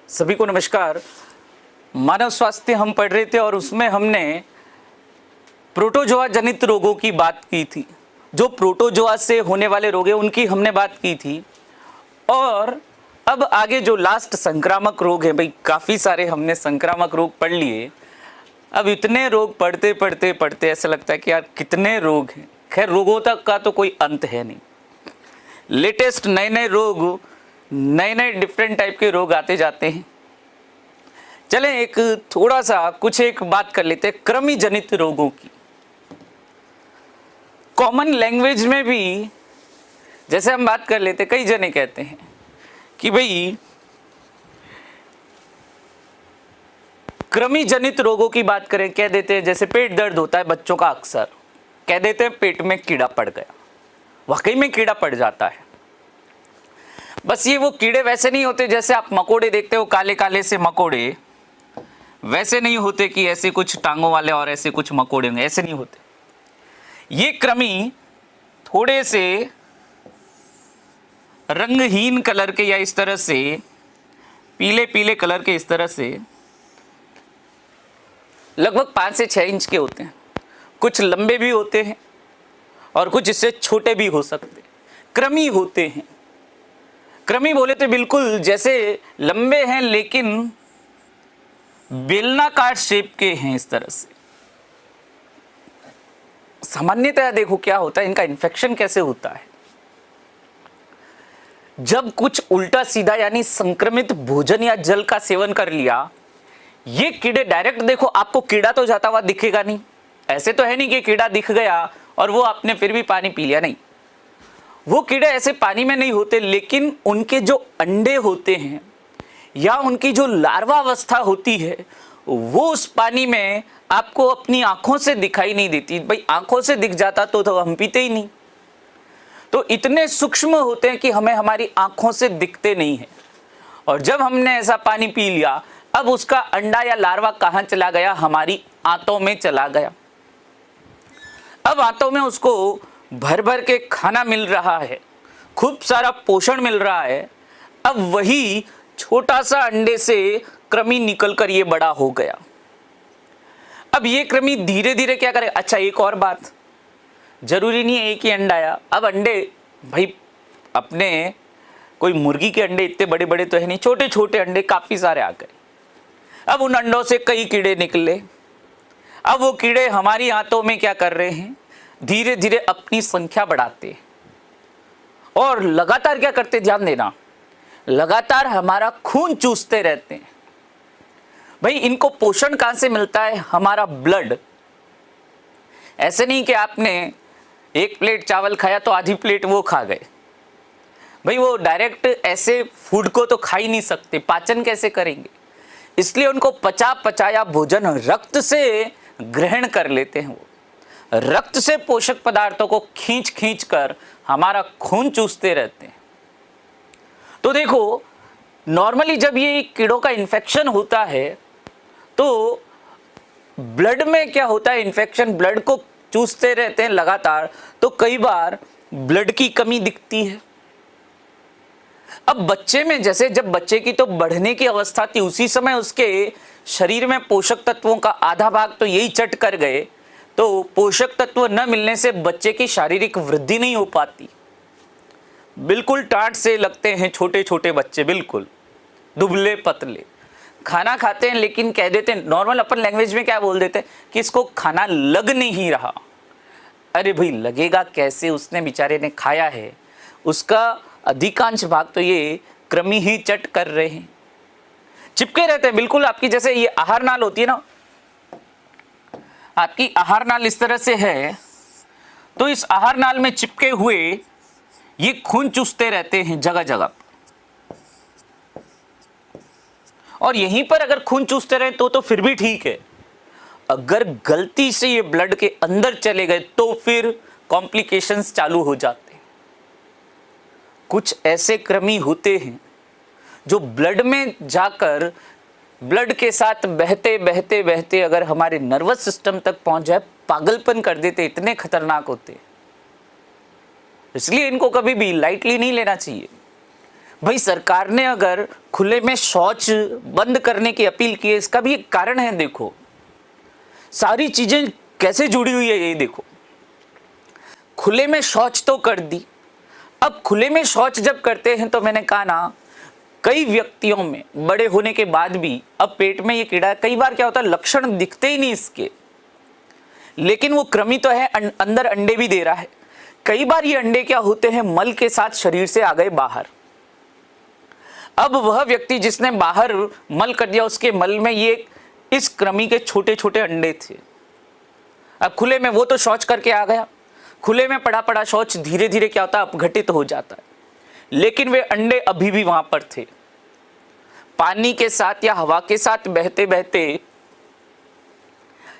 सभी को नमस्कार। मानव स्वास्थ्य हम पढ़ रहे थे और उसमें हमने प्रोटोजोआ जनित रोगों की बात की थी। जो प्रोटोजोआ से होने वाले रोग हैं उनकी हमने बात की थी। और अब आगे जो लास्ट संक्रामक रोग है, भाई काफ़ी सारे हमने संक्रामक रोग पढ़ लिए। अब इतने रोग पढ़ते पढ़ते पढ़ते ऐसा लगता है कि यार कितने रोग हैं। खैर, रोगों तक का तो कोई अंत है नहीं। लेटेस्ट नए नए रोग, नए नए डिफरेंट टाइप के रोग आते जाते हैं। चलें एक थोड़ा सा एक बात कर लेते हैं कृमि जनित रोगों की। कॉमन लैंग्वेज में भी जैसे हम बात कर लेते, कई जने कहते हैं कि भाई कृमि जनित रोगों की बात करें, कह देते हैं जैसे पेट दर्द होता है बच्चों का, अक्सर कह देते हैं पेट में कीड़ा पड़ गया। वाकई में कीड़ा पड़ जाता है। बस ये वो कीड़े वैसे नहीं होते जैसे आप मकोड़े देखते हो, काले काले से मकोड़े, वैसे नहीं होते कि ऐसे कुछ टांगों वाले और ऐसे कुछ मकोड़े होंगे, ऐसे नहीं होते। ये कृमि थोड़े से रंगहीन कलर के या इस तरह से पीले पीले कलर के, इस तरह से लगभग 5 से 6 इंच के होते हैं। कुछ लंबे भी होते हैं और कुछ इससे छोटे भी हो सकते हैं। कृमि होते हैं। कृमि बोले तो बिल्कुल जैसे लंबे हैं लेकिन बेलनाकार शेप के हैं, इस तरह से। सामान्यतः देखो क्या होता है, इनका इन्फेक्शन कैसे होता है। जब कुछ उल्टा सीधा यानी संक्रमित भोजन या जल का सेवन कर लिया, ये कीड़े डायरेक्ट, देखो आपको कीड़ा तो जाता हुआ दिखेगा नहीं। ऐसे तो है नहीं कि कीड़ा दिख गया और वो आपने फिर भी पानी पी लिया, नहीं। वो कीड़े ऐसे पानी में नहीं होते, लेकिन उनके जो अंडे होते हैं या उनकी जो लार्वा अवस्था होती है वो उस पानी में आपको अपनी आंखों से दिखाई नहीं देती। भाई आंखों से दिख जाता तो हम पीते ही नहीं। तो इतने सूक्ष्म होते हैं कि हमें हमारी आंखों से दिखते नहीं है। और जब हमने ऐसा पानी पी लिया, अब उसका अंडा या लार्वा कहां चला गया? हमारी आंतों में चला गया। अब आंतों में उसको भर भर के खाना मिल रहा है, खूब सारा पोषण मिल रहा है। अब वही छोटा सा अंडे से कृमि निकल कर ये बड़ा हो गया। अब ये कृमि धीरे धीरे क्या करे? अच्छा, एक और बात, जरूरी नहीं है एक ही अंडा आया। अब अंडे, भाई अपने कोई मुर्गी के अंडे इतने बड़े बड़े तो है नहीं, छोटे छोटे अंडे काफी सारे आ गए। अब उन अंडों से कई कीड़े निकले। अब वो कीड़े हमारी आंतों में क्या कर रहे हैं? धीरे धीरे अपनी संख्या बढ़ाते और लगातार क्या करते? ध्यान देना, लगातार हमारा खून चूसते रहते हैं। भाई इनको पोषण कहां से मिलता है? हमारा ब्लड। ऐसे नहीं कि आपने एक प्लेट चावल खाया तो आधी प्लेट वो खा गए। भाई वो डायरेक्ट ऐसे फूड को तो खा ही नहीं सकते, पाचन कैसे करेंगे? इसलिए उनको पचाया भोजन रक्त से ग्रहण कर लेते हैं। वो रक्त से पोषक पदार्थों को खींच खींच कर हमारा खून चूसते रहते हैं। तो देखो, नॉर्मली जब ये कीड़ों का इन्फेक्शन होता है तो ब्लड में क्या होता है? इन्फेक्शन, ब्लड को चूसते रहते हैं लगातार, तो कई बार ब्लड की कमी दिखती है। अब बच्चे में, जैसे जब बच्चे की तो बढ़ने की अवस्था थी, उसी समय उसके शरीर में पोषक तत्वों का आधा भाग तो यही चट कर गए, तो पोषक तत्व न मिलने से बच्चे की शारीरिक वृद्धि नहीं हो पाती। बिल्कुल टाट से लगते हैं छोटे छोटे बच्चे, बिल्कुल दुबले पतले। खाना खाते हैं लेकिन कह देते हैं, नॉर्मल अपन लैंग्वेज में क्या बोल देते हैं कि इसको खाना लग नहीं रहा। अरे भाई लगेगा कैसे? उसने बेचारे ने खाया है, उसका अधिकांश भाग तो ये कृमि ही चट कर रहे हैं, चिपके रहते हैं। बिल्कुल आपकी जैसे ये आहार नाल होती है ना, आपकी आहार नाल इस तरह से है, तो इस आहार नाल में चिपके हुए ये खून चूसते रहते हैं जगह जगह। और यहीं पर अगर खून चूसते रहे तो फिर भी ठीक है। अगर गलती से ये ब्लड के अंदर चले गए तो फिर कॉम्प्लिकेशंस चालू हो जाते हैं। कुछ ऐसे कृमि होते हैं जो ब्लड में जाकर ब्लड के साथ बहते बहते बहते अगर हमारे नर्वस सिस्टम तक पहुंच जाए, पागलपन कर देते, इतने खतरनाक होते। इसलिए इनको कभी भी लाइटली नहीं लेना चाहिए। भाई सरकार ने अगर खुले में शौच बंद करने की अपील की है, इसका भी एक कारण है। देखो सारी चीजें कैसे जुड़ी हुई है, ये देखो। खुले में शौच तो कर दी, अब खुले में शौच जब करते हैं तो मैंने कहा ना, कई व्यक्तियों में बड़े होने के बाद भी अब पेट में ये कीड़ा, कई बार क्या होता है लक्षण दिखते ही नहीं इसके, लेकिन वो कृमि तो है, अंदर अंडे भी दे रहा है। कई बार ये अंडे क्या होते हैं, मल के साथ शरीर से आ गए बाहर। अब वह व्यक्ति जिसने बाहर मल कर दिया, उसके मल में ये इस कृमि के छोटे छोटे अंडे थे। अब खुले में वो तो शौच करके आ गया, खुले में पड़ा पड़ा शौच धीरे धीरे क्या होता है, अपघटित हो जाता है, लेकिन वे अंडे अभी भी वहां पर थे। पानी के साथ या हवा के साथ बहते बहते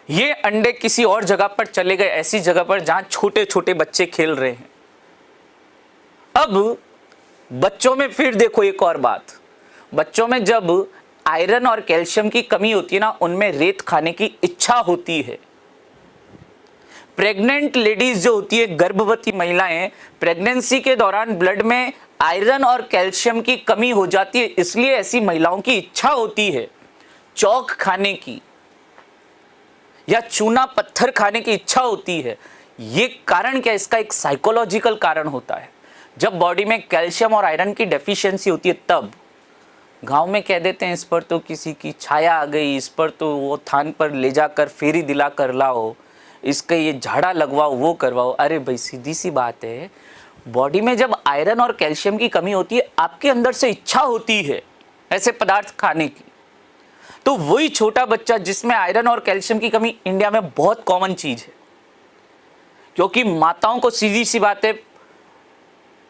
ये अंडे किसी और जगह पर चले गए, ऐसी जगह पर जहां छोटे छोटे बच्चे खेल रहे हैं। अब बच्चों में फिर देखो एक और बात, बच्चों में जब आयरन और कैल्शियम की कमी होती है ना, उनमें रेत खाने की इच्छा होती है। प्रेग्नेंट लेडीज जो होती है, गर्भवती महिलाएं, प्रेगनेंसी के दौरान ब्लड में आयरन और कैल्शियम की कमी हो जाती है, इसलिए ऐसी महिलाओं की इच्छा होती है चौक खाने की या चूना पत्थर खाने की इच्छा होती है। ये कारण क्या, इसका एक साइकोलॉजिकल कारण होता है। जब बॉडी में कैल्शियम और आयरन की डेफिशिएंसी होती है, तब गांव में कह देते हैं इस पर तो किसी की छाया आ गई, इस पर तो वो थान पर ले जाकर फेरी दिला कर लाओ, इसके ये झाड़ा लगवाओ, वो करवाओ। अरे भाई सीधी सी बात है, बॉडी में जब आयरन और कैल्शियम की कमी होती है, आपके अंदर से इच्छा होती है ऐसे पदार्थ खाने की। तो वही छोटा बच्चा जिसमें आयरन और कैल्शियम की कमी इंडिया में बहुत कॉमन चीज है, क्योंकि माताओं को सीधी सी बात है,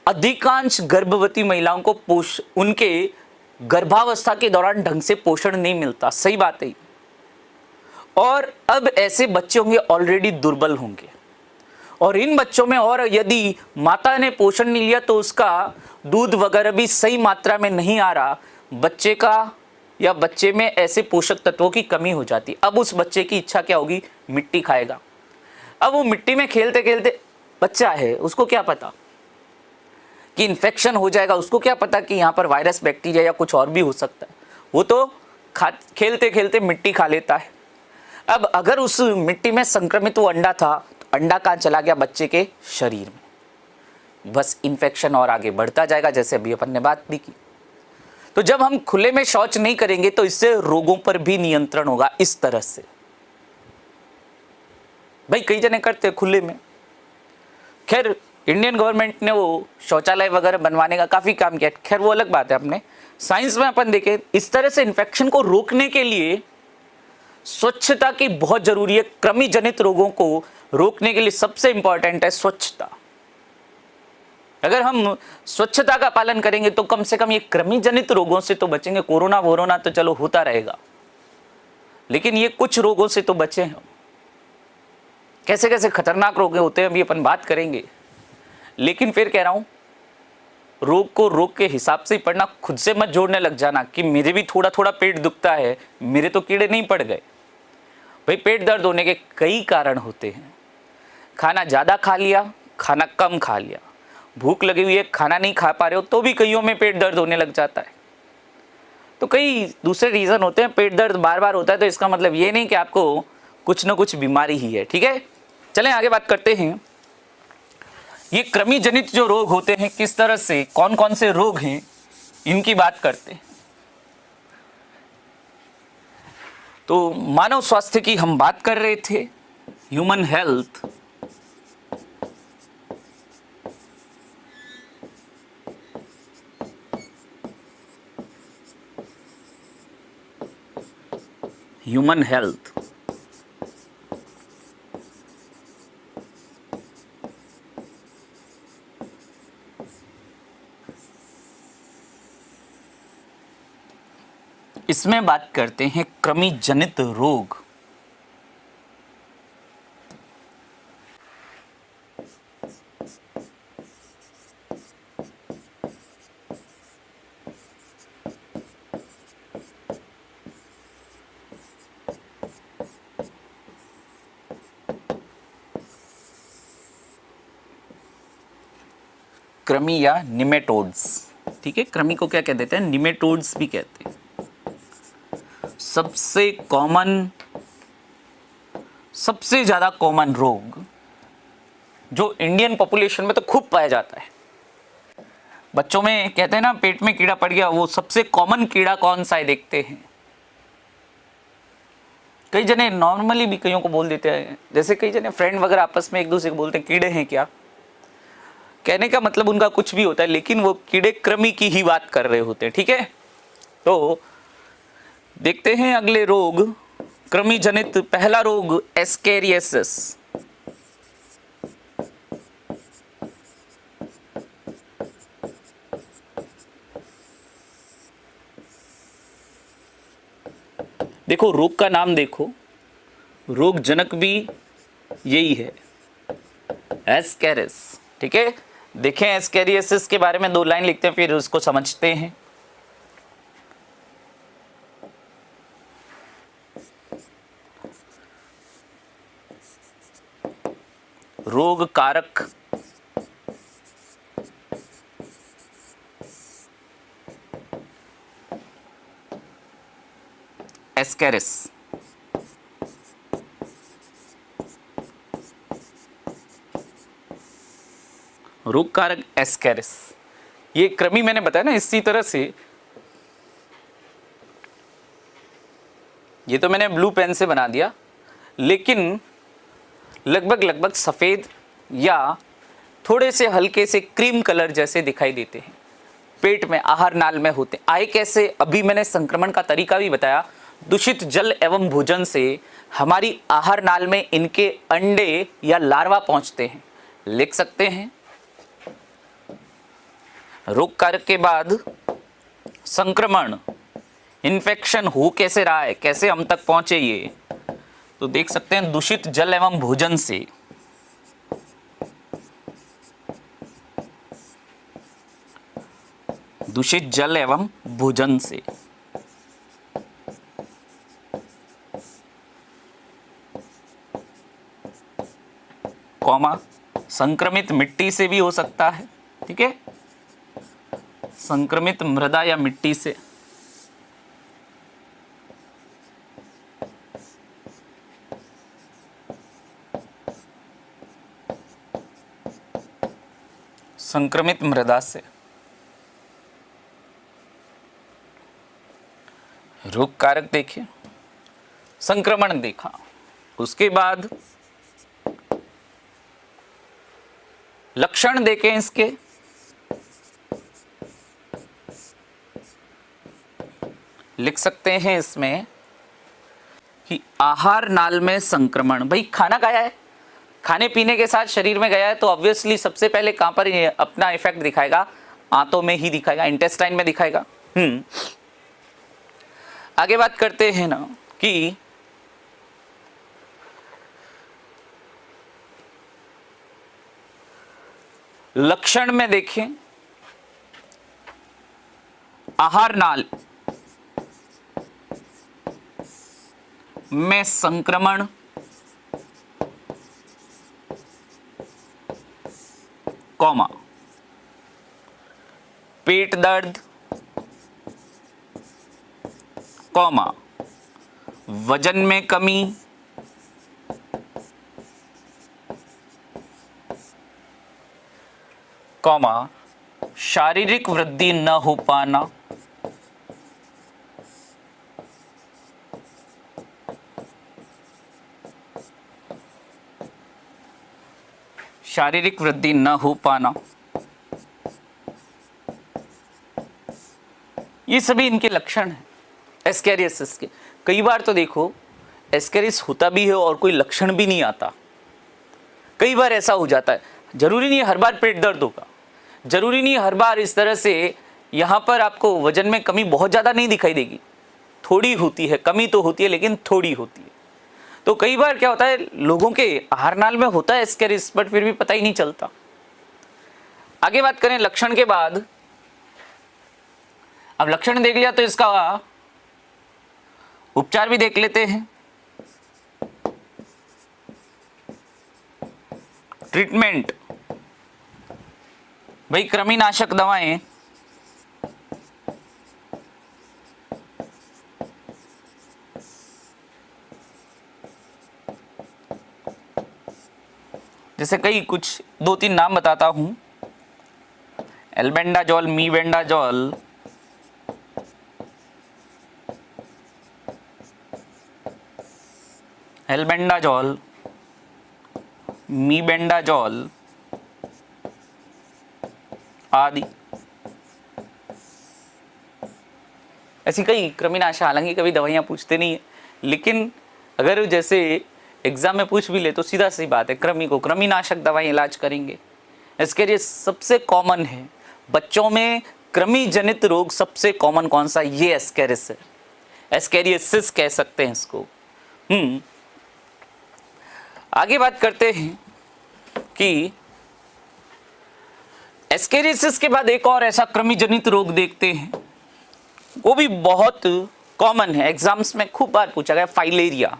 अधिकांश गर्भवती महिलाओं को उनके गर्भावस्था के दौरान ढंग से पोषण नहीं मिलता। सही बात है। और अब ऐसे बच्चे होंगे ऑलरेडी दुर्बल होंगे, और इन बच्चों में और यदि माता ने पोषण नहीं लिया तो उसका दूध वगैरह भी सही मात्रा में नहीं आ रहा, बच्चे का या बच्चे में ऐसे पोषक तत्वों की कमी हो जाती। अब उस बच्चे की इच्छा क्या होगी, मिट्टी खाएगा। अब वो मिट्टी में खेलते खेलते, बच्चा है उसको क्या पता कि इन्फेक्शन हो जाएगा, उसको क्या पता कि यहाँ पर वायरस बैक्टीरिया या कुछ और भी हो सकता है। वो तो खेलते खेलते मिट्टी खा लेता है। अब अगर उस मिट्टी में संक्रमित वो अंडा था, तो अंडा कहाँ चला गया, बच्चे के शरीर में। बस इन्फेक्शन और आगे बढ़ता जाएगा, जैसे अभी अपन ने बात भी की। तो जब हम खुले में शौच नहीं करेंगे तो इससे रोगों पर भी नियंत्रण होगा। इस तरह से भाई कई जने करते खुले में। खैर इंडियन गवर्नमेंट ने वो शौचालय वगैरह बनवाने का काफी काम किया, खैर वो अलग बात है। अपने साइंस में अपन देखें, इस तरह से इन्फेक्शन को रोकने के लिए स्वच्छता की बहुत जरूरी है। कृमि जनित रोगों को रोकने के लिए सबसे इंपॉर्टेंट है स्वच्छता। अगर हम स्वच्छता का पालन करेंगे तो कम से कम ये कृमि जनित रोगों से तो बचेंगे। कोरोना वोरोना तो चलो होता रहेगा, लेकिन ये कुछ रोगों से तो बचे हम। कैसे कैसे खतरनाक रोग होते हैं अभी अपन बात करेंगे, लेकिन फिर कह रहा हूं, रोग को रोग के हिसाब से ही पढ़ना। खुद से मत जोड़ने लग जाना कि मेरे भी थोड़ा थोड़ा पेट दुखता है, मेरे तो कीड़े नहीं पड़ गए। भाई पेट दर्द होने के कई कारण होते हैं। खाना ज़्यादा खा लिया, खाना कम खा लिया, भूख लगी हुई है, खाना नहीं खा पा रहे हो, तो भी कईयों में पेट दर्द होने लग जाता है। तो कई दूसरे रीज़न होते हैं। पेट दर्द बार बार होता है तो इसका मतलब ये नहीं कि आपको कुछ ना कुछ बीमारी ही है। ठीक है, चलें आगे बात करते हैं। ये कृमि जनित जो रोग होते हैं, किस तरह से, कौन कौन से रोग हैं, इनकी बात करते हैं। तो मानव स्वास्थ्य की हम बात कर रहे थे, ह्यूमन हेल्थ। ह्यूमन हेल्थ इसमें बात करते हैं कृमि जनित रोग। कृमि या निमेटोड्स। ठीक है, कृमि को क्या कह देते हैं, निमेटोड्स भी कहते हैं। सबसे कॉमन, सबसे ज्यादा कॉमन रोग जो इंडियन पॉपुलेशन में तो खूब पाया जाता है। बच्चों में कहते हैं ना पेट में कीड़ा पड़ गया, वो सबसे कॉमन कीड़ा कौन सा है देखते हैं। कई जने नॉर्मली भी कईयों को बोल देते हैं, जैसे कई जने फ्रेंड वगैरह आपस में एक दूसरे को बोलते हैं कीड़े हैं क्या, कहने का मतलब उनका कुछ भी होता है, लेकिन वो कीड़े कृमि की ही बात कर रहे होते हैं। ठीक है, तो देखते हैं अगले रोग, कृमि जनित पहला रोग एस्केरियासिस। देखो रोग का नाम देखो, रोग जनक भी यही है, एस्केरिस। ठीक है, देखें एस्केरियासिस के बारे में 2 लाइन लिखते हैं, फिर उसको समझते हैं। रोग कारक एस्केरिस। रोग कारक एस्केरिस, ये कृमि मैंने बताया ना इसी तरह से, ये तो मैंने ब्लू पेन से बना दिया, लेकिन लगभग सफेद या थोड़े से हल्के से क्रीम कलर जैसे दिखाई देते हैं, पेट में आहार नाल में होते। आए कैसे, अभी मैंने संक्रमण का तरीका भी बताया। दूषित जल एवं भोजन से हमारी आहार नाल में इनके अंडे या लार्वा पहुंचते हैं, लिख सकते हैं। रोग कारक के बाद संक्रमण, इन्फेक्शन हो कैसे रहा है, कैसे हम तक पहुंचे, ये तो देख सकते हैं दूषित जल एवं भोजन से। दूषित जल एवं भोजन से, कॉमा संक्रमित मिट्टी से भी हो सकता है। ठीक है, संक्रमित मृदा या मिट्टी से, संक्रमित मृदा से। रोग कारक देखिए, संक्रमण देखा, उसके बाद लक्षण देखें इसके। लिख सकते हैं इसमें कि आहार नाल में संक्रमण, भाई खाना खाया है, खाने पीने के साथ शरीर में गया है, तो ऑब्वियसली सबसे पहले कहां पर अपना इफेक्ट दिखाएगा, आंतों में ही दिखाएगा, इंटेस्टाइन में दिखाएगा। आगे बात करते हैं ना कि लक्षण में देखें, आहार नाल में संक्रमण, कॉमा पेट दर्द, कॉमा वजन में कमी, कॉमा शारीरिक वृद्धि न हो पाना, शारीरिक वृद्धि न हो पाना, ये सभी इनके लक्षण हैं एस्केरियासिस के। कई बार तो देखो एस्केरियासिस होता भी है और कोई लक्षण भी नहीं आता, कई बार ऐसा हो जाता है। जरूरी नहीं है हर बार पेट दर्द होगा, जरूरी नहीं है हर बार इस तरह से यहाँ पर आपको वजन में कमी बहुत ज़्यादा नहीं दिखाई देगी, थोड़ी होती है, कमी तो होती है लेकिन थोड़ी होती है। तो कई बार क्या होता है, लोगों के आहार नाल में होता है एस्केरियासिस बट फिर भी पता ही नहीं चलता। आगे बात करें लक्षण के बाद, अब लक्षण देख लिया तो इसका उपचार भी देख लेते हैं। ट्रीटमेंट, भाई कृमिनाशक दवाएं जैसे कई कुछ 2-3 नाम बताता हूं, एल्बेंडाजोल, मीबेंडाजोल, एल्बेंडाजोल, मीबेंडाजोल आदि। ऐसी कई कृमिनाशक, हालांकि कभी दवाइयाँ पूछते नहीं है, लेकिन अगर जैसे एग्जाम में पूछ भी ले तो सीधा सी बात है, कृमि को कृमिनाशक दवाई इलाज करेंगे। इसके लिए सबसे कॉमन है बच्चों में कृमि जनित रोग, सबसे कॉमन कौन सा? ये एस्केरिस है, एस्केरियोसिस कह सकते हैं इसको। आगे बात करते हैं कि एस्केरियोसिस के बाद एक और ऐसा कृमि जनित रोग देखते हैं, वो भी बहुत कॉमन है, एग्जाम्स में खूब बार पूछा गया, फाइलेरिया,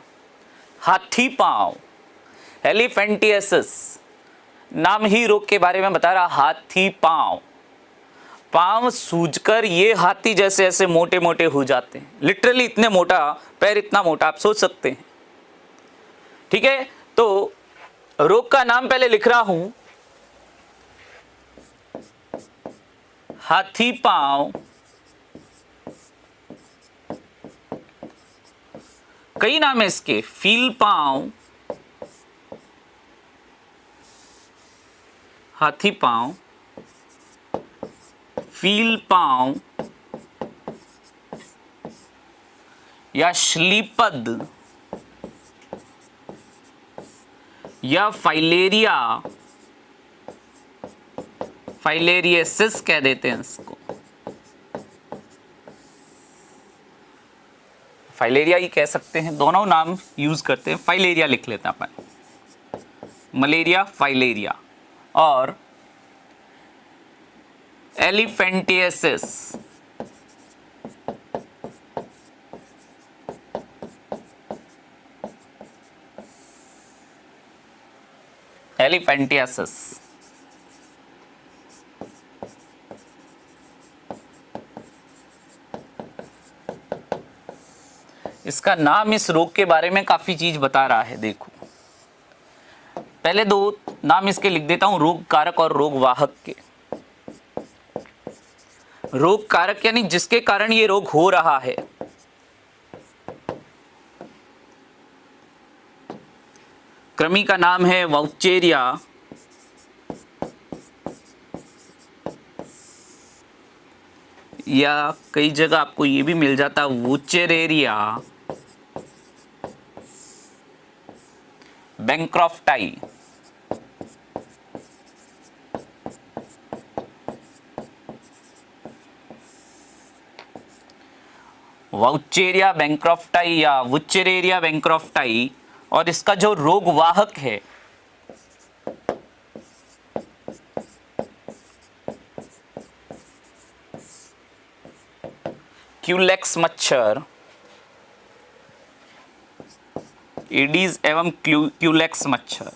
हाथी पांव, एलिफेंटियासिस। नाम ही रोग के बारे में बता रहा, हाथी पांव। पांव सूजकर ये हाथी जैसे ऐसे मोटे मोटे हो जाते हैं, लिटरली इतने मोटा, पैर इतना मोटा, आप सोच सकते हैं। ठीक है, तो रोग का नाम पहले लिख रहा हूं, हाथी पांव। कई नाम है इसके, फील पांव, हाथी पांव, फील पांव या श्लीपद या फाइलेरिया, फाइलेरियसिस कह देते हैं इसको, फाइलेरिया ही कह सकते हैं, दोनों नाम यूज करते हैं। फाइलेरिया लिख लेते हैं अपन, मलेरिया, फाइलेरिया। और एलिफेंटियासिस, एलिफेंटियासिस। इसका नाम इस रोग के बारे में काफी चीज बता रहा है। देखो, पहले दो नाम इसके लिख देता हूं, रोग कारक और रोग वाहक के। रोग कारक यानी जिसके कारण ये रोग हो रहा है। कृमि का नाम है वाउचेरिया, या कई जगह आपको ये भी मिल जाता वुचेरेरिया, बैंक्रॉफ्टाई। वाउचेरिया बैंक्रॉफ्टाई या वुचेरेरिया बैंक्रॉफ्टाई। और इसका जो रोग वाहक है क्यूलेक्स मच्छर, एडीज एवं क्यूलेक्स मच्छर।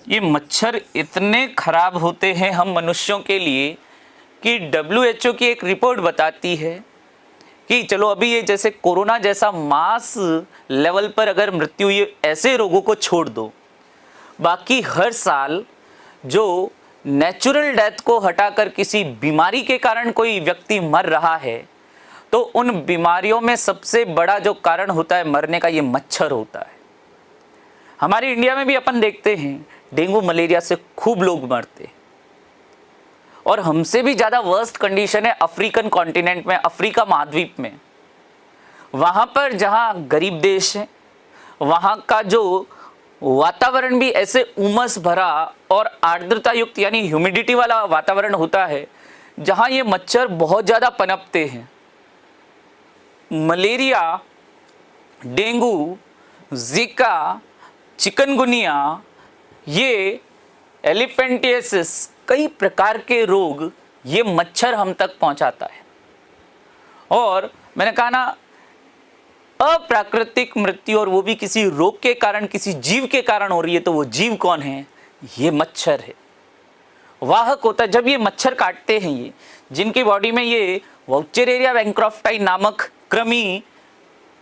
ये मच्छर इतने खराब होते हैं हम मनुष्यों के लिए कि WHO की एक रिपोर्ट बताती है कि चलो अभी ये जैसे कोरोना जैसा मास लेवल पर अगर मृत्यु, ये ऐसे रोगों को छोड़ दो, बाकी हर साल जो नेचुरल डेथ को हटाकर किसी बीमारी के कारण कोई व्यक्ति मर रहा है, तो उन बीमारियों में सबसे बड़ा जो कारण होता है मरने का, ये मच्छर होता है। हमारे इंडिया में भी अपन देखते हैं डेंगू मलेरिया से खूब लोग मरते, और हमसे भी ज़्यादा वर्स्ट कंडीशन है अफ्रीकन कॉन्टिनेंट में, अफ्रीका महाद्वीप में। वहाँ पर जहाँ गरीब देश है, वहाँ का जो वातावरण भी ऐसे उमस भरा और आर्द्रता युक्त यानी ह्यूमिडिटी वाला वातावरण होता है, जहाँ ये मच्छर बहुत ज़्यादा पनपते हैं। मलेरिया, डेंगू, जिका, चिकनगुनिया, ये एलिफेंटियासिस, कई प्रकार के रोग ये मच्छर हम तक पहुंचाता है। और मैंने कहा ना, अप्राकृतिक मृत्यु, और वो भी किसी रोग के कारण, किसी जीव के कारण हो रही है, तो वो जीव कौन है? ये मच्छर है, वाहक होता है। जब ये मच्छर काटते हैं, ये जिनकी बॉडी में ये वाउचेरेरिया बैंक्रॉफ्टाई नामक कृमि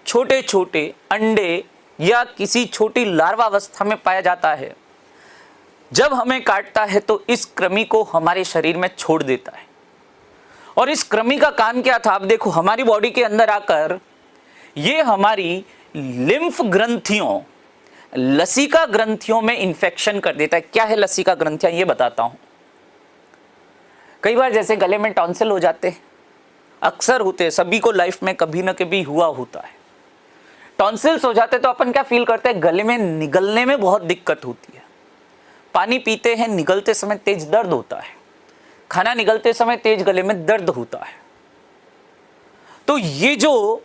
छोटे छोटे अंडे या किसी छोटी लार्वा अवस्था में पाया जाता है। जब हमें काटता है तो इस कृमि को हमारे शरीर में छोड़ देता है। और इस कृमि का काम क्या था, आप देखो, हमारी बॉडी के अंदर आकर ये हमारी लिम्फ ग्रंथियों, लसिका ग्रंथियों में इंफेक्शन कर देता है। क्या है लसिका ग्रंथियां, ये बताता हूं। कई बार जैसे गले में टॉन्सिल हो जाते हैं, अक्सर होते हैं, सभी को लाइफ में कभी ना कभी हुआ होता है। टॉन्सिल्स हो जाते तो अपन क्या फील करते हैं, गले में निगलने में बहुत दिक्कत होती है। पानी पीते हैं, निगलते समय तेज दर्द होता है। खाना निगलते समय तेज गले में दर्द होता है। तो ये जो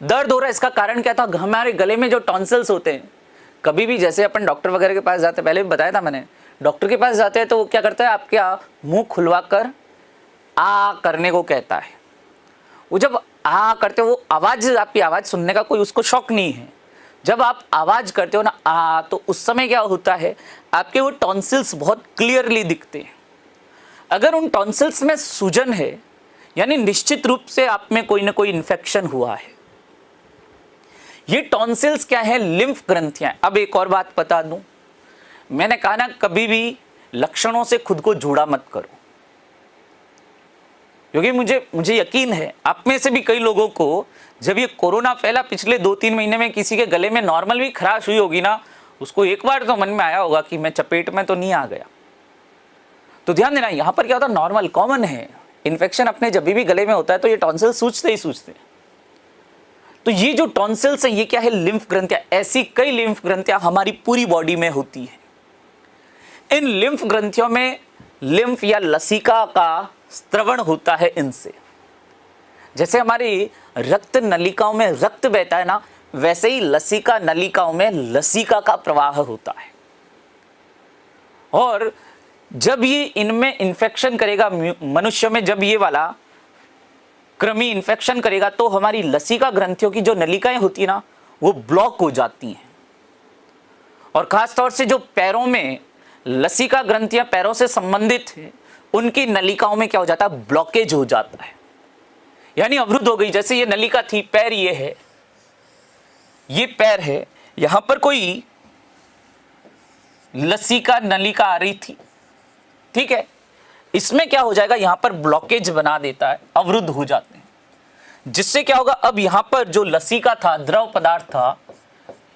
दर्द हो रहा है, इसका कारण क्या था, हमारे गले में जो टॉन्सिल्स होते हैं, कभी भी जैसे अपन डॉक्टर वगैरह के पास जाते हैं, पहले भी बताया था मैंने, डॉक्टर के पास जाते हैं तो वो क्या करता है, आपके मुंह खुलवा कर आ करने को कहता है। वो जब आ करते हो, वो आवाज, आपकी आवाज सुनने का कोई उसको शौक नहीं है। जब आप आवाज करते हो ना आ, तो उस समय क्या होता है, आपके वो टॉन्सिल्स बहुत क्लियरली दिखते हैं। अगर उन टॉन्सिल्स में सूजन है, यानी निश्चित रूप से आप में कोई ना कोई इन्फेक्शन हुआ है। ये टॉन्सिल्स क्या है, लिम्फ ग्रंथियां। अब एक और बात बता दूं, मैंने कहा ना, कभी भी लक्षणों से खुद को जुड़ा मत करो, क्योंकि मुझे यकीन है आप में से भी कई लोगों को, जब ये कोरोना फैला पिछले 2-3 महीने में, किसी के गले में नॉर्मल भी खराश हुई होगी ना, उसको एक बार तो मन में आया होगा कि मैं चपेट में तो नहीं आ गया। तो ध्यान देना, यहां पर क्या होता है, नॉर्मल कॉमन है, इन्फेक्शन अपने जब भी गले में होता है तो ये टॉन्सिल सूजते ही सूजते हैं। तो ये जो टॉन्सिल्स हैं, ये क्या है, लिम्फ ग्रंथियां। ऐसी कई लिम्फ ग्रंथियां हमारी पूरी बॉडी में होती है। इन लिम्फ ग्रंथियों में लिम्फ या लसिका का स्त्रवण होता है इनसे। जैसे हमारी रक्त नलिकाओं में रक्त बहता है ना, वैसे ही लसिका नलिकाओं में लसिका का प्रवाह होता है। और जब ये इनमें इंफेक्शन करेगा, मनुष्य में जब ये वाला कृमि इंफेक्शन करेगा, तो हमारी लसिका ग्रंथियों की जो नलिकाएं होती है ना, वो ब्लॉक हो जाती हैं। और खासतौर से जो पैरों में लसिका ग्रंथियां पैरों से संबंधित है, उनकी नलिकाओं में क्या हो जाता है, ब्लॉकेज हो जाता है, यानी अवरुद्ध हो गई। जैसे ये नलिका थी, पैर ये है, ये पैर है, यहां पर कोई लसिका नलिका आ रही थी, ठीक है, इसमें क्या हो जाएगा, यहां पर ब्लॉकेज बना देता है, अवरुद्ध हो जाते हैं। जिससे क्या होगा, अब यहां पर जो लसिका था, द्रव पदार्थ था,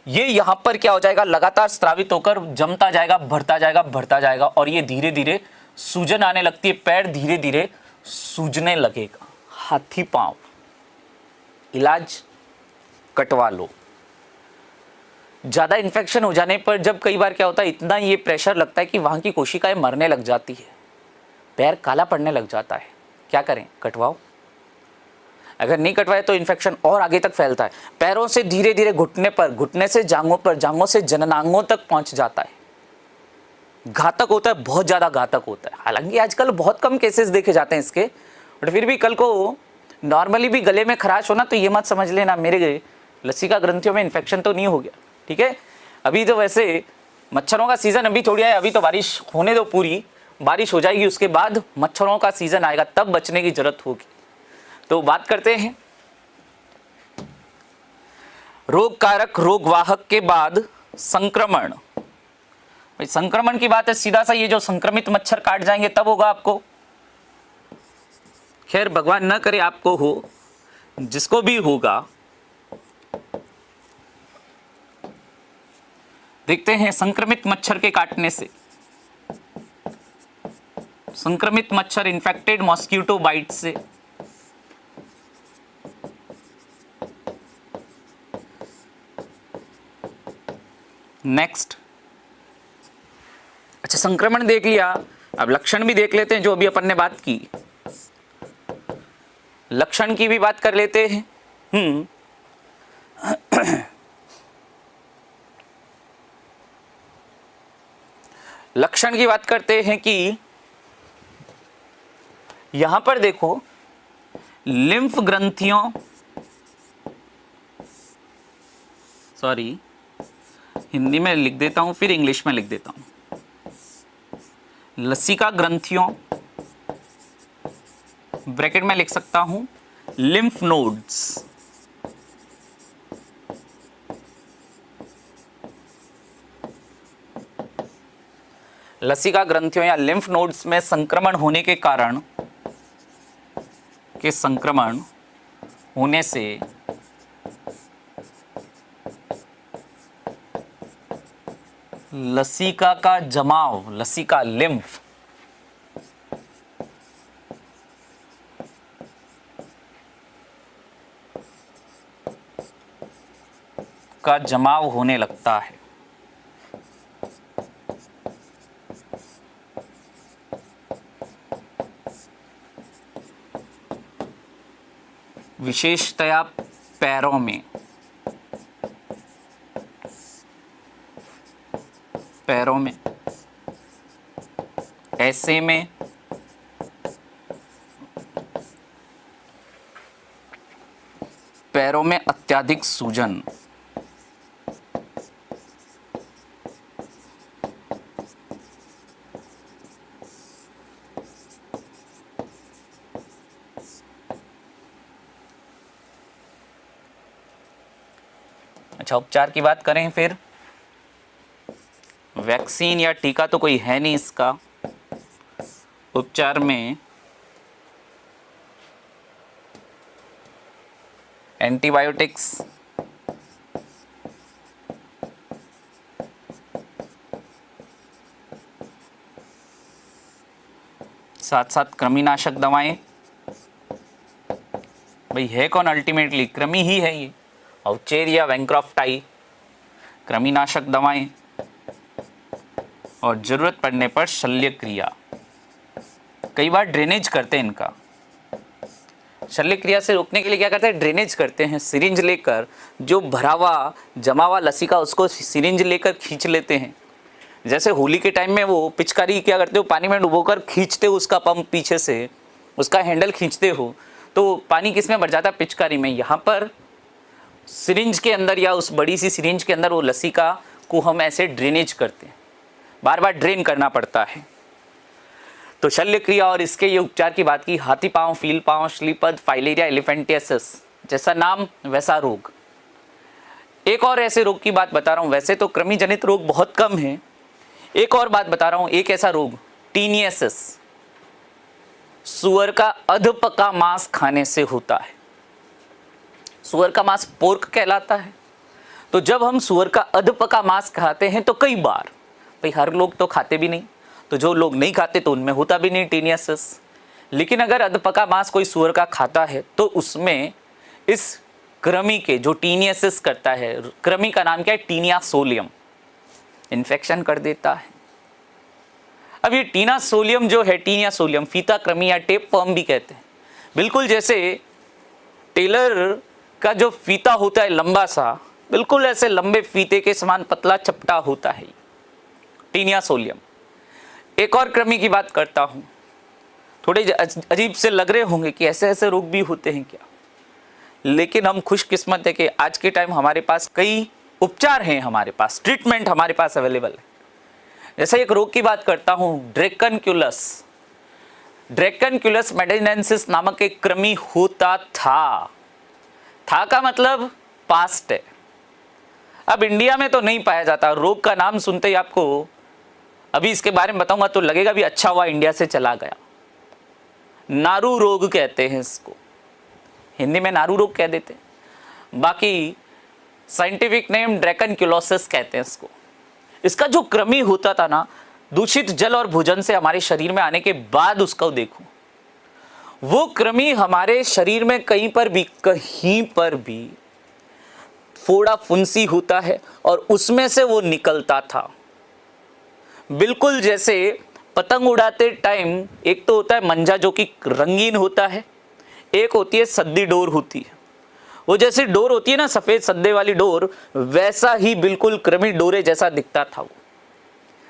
ये यहां पर क्या हो जाएगा, लगातार स्रावित होकर जमता जाएगा, बढ़ता जाएगा, बढ़ता जाएगा, और ये धीरे धीरे सूजन आने लगती है, पैर धीरे धीरे सूजने लगेगा। हाथी पांव, इलाज कटवा लो। ज्यादा इन्फेक्शन हो जाने पर जब कई बार क्या होता है, इतना ये प्रेशर लगता है कि वहां की कोशिकाएं मरने लग जाती है, पैर काला पड़ने लग जाता है। क्या करें, कटवाओ। अगर नहीं कटवाए तो इन्फेक्शन और आगे तक फैलता है, पैरों से धीरे धीरे घुटने पर, घुटने से जांघों पर, जांघों से जननांगों तक पहुंच जाता है। घातक होता है, बहुत ज्यादा घातक होता है। हालांकि आजकल बहुत कम केसेस देखे जाते हैं इसके, बट फिर भी कल को नॉर्मली भी गले में खराश होना तो ये मत समझ लेना मेरे लसिका ग्रंथियों में इन्फेक्शन तो नहीं हो गया, ठीक है। अभी तो वैसे मच्छरों का सीजन अभी थोड़ी है, अभी तो बारिश होने दो, पूरी बारिश हो जाएगी, उसके बाद मच्छरों का सीजन आएगा, तब बचने की जरूरत होगी। तो बात करते हैं रोग कारक, रोग वाहक के बाद संक्रमण। भाई संक्रमण की बात है, सीधा सा ये जो संक्रमित मच्छर काट जाएंगे तब होगा आपको। खैर भगवान न करे आपको हो, जिसको भी होगा। देखते हैं संक्रमित मच्छर के काटने से, संक्रमित मच्छर, इन्फेक्टेड मॉस्किटो बाइट से नेक्स्ट। अच्छा, संक्रमण देख लिया, अब लक्षण भी देख लेते हैं जो अभी अपन ने बात की, लक्षण की भी बात कर लेते हैं। लक्षण की बात करते हैं कि यहां पर देखो, लिम्फ ग्रंथियों, सॉरी हिंदी में लिख देता हूं फिर इंग्लिश में लिख देता हूं, लसिका ग्रंथियों, ब्रैकेट में लिख सकता हूं लिम्फ नोड्स, लसिका ग्रंथियों या लिम्फ नोड्स में संक्रमण होने के कारण संक्रमण होने से लसिका का जमाव, लसिका लिम्फ का जमाव होने लगता है। विशेषतया पैरों में, ऐसे में पैरों में अत्यधिक सूजन, अच्छा उपचार की बात करें फिर, वैक्सीन या टीका तो कोई है नहीं इसका। उपचार में एंटीबायोटिक्स, साथ साथ कृमिनाशक दवाएं। भाई है कौन अल्टीमेटली? कृमि ही है ये, औचेरिया वैंक्रोफ्टाई। कृमिनाशक दवाएं और जरूरत पड़ने पर शल्य क्रिया। कई बार ड्रेनेज करते हैं इनका। शल्य क्रिया से रोकने के लिए क्या करते हैं? ड्रेनेज करते हैं। सिरिंज लेकर जो भरा हुआ जमा हुआ लसिका उसको सिरिंज लेकर खींच लेते हैं। जैसे होली के टाइम में वो पिचकारी क्या करते हो, पानी में डुबोकर खींचते हो उसका पंप, पीछे से उसका हैंडल खींचते हो तो पानी किस में भर जाता है? पिचकारी में। यहाँ पर सिरिंज के अंदर या उस बड़ी सी सिरिंज के अंदर वो लसिका को हम ऐसे ड्रेनेज करते हैं, बार बार ड्रेन करना पड़ता है। तो शल्य क्रिया और इसके ये उपचार की बात की। हाथी पांव, फील पांव, श्लीपद, फाइलेरिया एलिफेंटियसिस, जैसा नाम वैसा रोग। एक और ऐसे रोग की बात बता रहा हूँ। वैसे तो कृमि जनित रोग बहुत कम है, एक और बात बता रहा हूँ। एक ऐसा रोग टीनियसिस, सुअर का अधपका मांस खाने से होता है। सुअर का मांस पोर्क कहलाता है। तो जब हम सुअर का अधपका मांस खाते हैं तो कई बार, भाई हर लोग तो खाते भी नहीं, तो जो लोग नहीं खाते तो उनमें होता भी नहीं टीनियसिस। लेकिन अगर अधपका मांस कोई सुअर का खाता है तो उसमें इस कृमि के जो टीनियसिस करता है, कृमि का नाम क्या है? टीनिया सोलियम, इन्फेक्शन कर देता है। अब ये टीना सोलियम जो है, टीनिया सोलियम, फीता कृमि या टेप वर्म भी कहते हैं। बिल्कुल जैसे टेलर का जो फीता होता है लंबा सा, बिल्कुल ऐसे लंबे फीते के समान पतला चपटा होता है टीनिया सोलियम। एक और कृमि की बात करता हूं। थोड़े अजीब से लग रहे होंगे कि ऐसे ऐसे रोग भी होते हैं क्या, लेकिन हम खुशकिस्मत है कि आज के टाइम हमारे पास कई उपचार हैं, हमारे पास ट्रीटमेंट हमारे पास अवेलेबल है। जैसे एक रोग की बात करता हूं, ड्रैकनक्यूलस। ड्रैकनक्यूलस मेडिनेंसिस नामक एक कृमि होता था का मतलब पास्ट है। अब इंडिया में तो नहीं पाया जाता। रोग का नाम सुनते ही आपको, अभी इसके बारे में बताऊंगा तो लगेगा भी अच्छा हुआ इंडिया से चला गया। नारू रोग कहते हैं इसको, हिंदी में नारू रोग कह देते हैं, बाकी साइंटिफिक नेम ड्रैकनक्यूलोसिस कहते हैं इसको। इसका जो कृमि होता था ना, दूषित जल और भोजन से हमारे शरीर में आने के बाद उसको देखो, वो कृमि हमारे शरीर में कहीं पर भी फोड़ा फुंसी होता है और उसमें से वो निकलता था। बिल्कुल जैसे पतंग उड़ाते टाइम एक तो होता है मंजा जो कि रंगीन होता है, एक होती है सद्दी डोर होती है। वो जैसी डोर होती है ना, सफेद सद्दे वाली डोर, वैसा ही बिल्कुल कृमि डोरे जैसा दिखता था वो।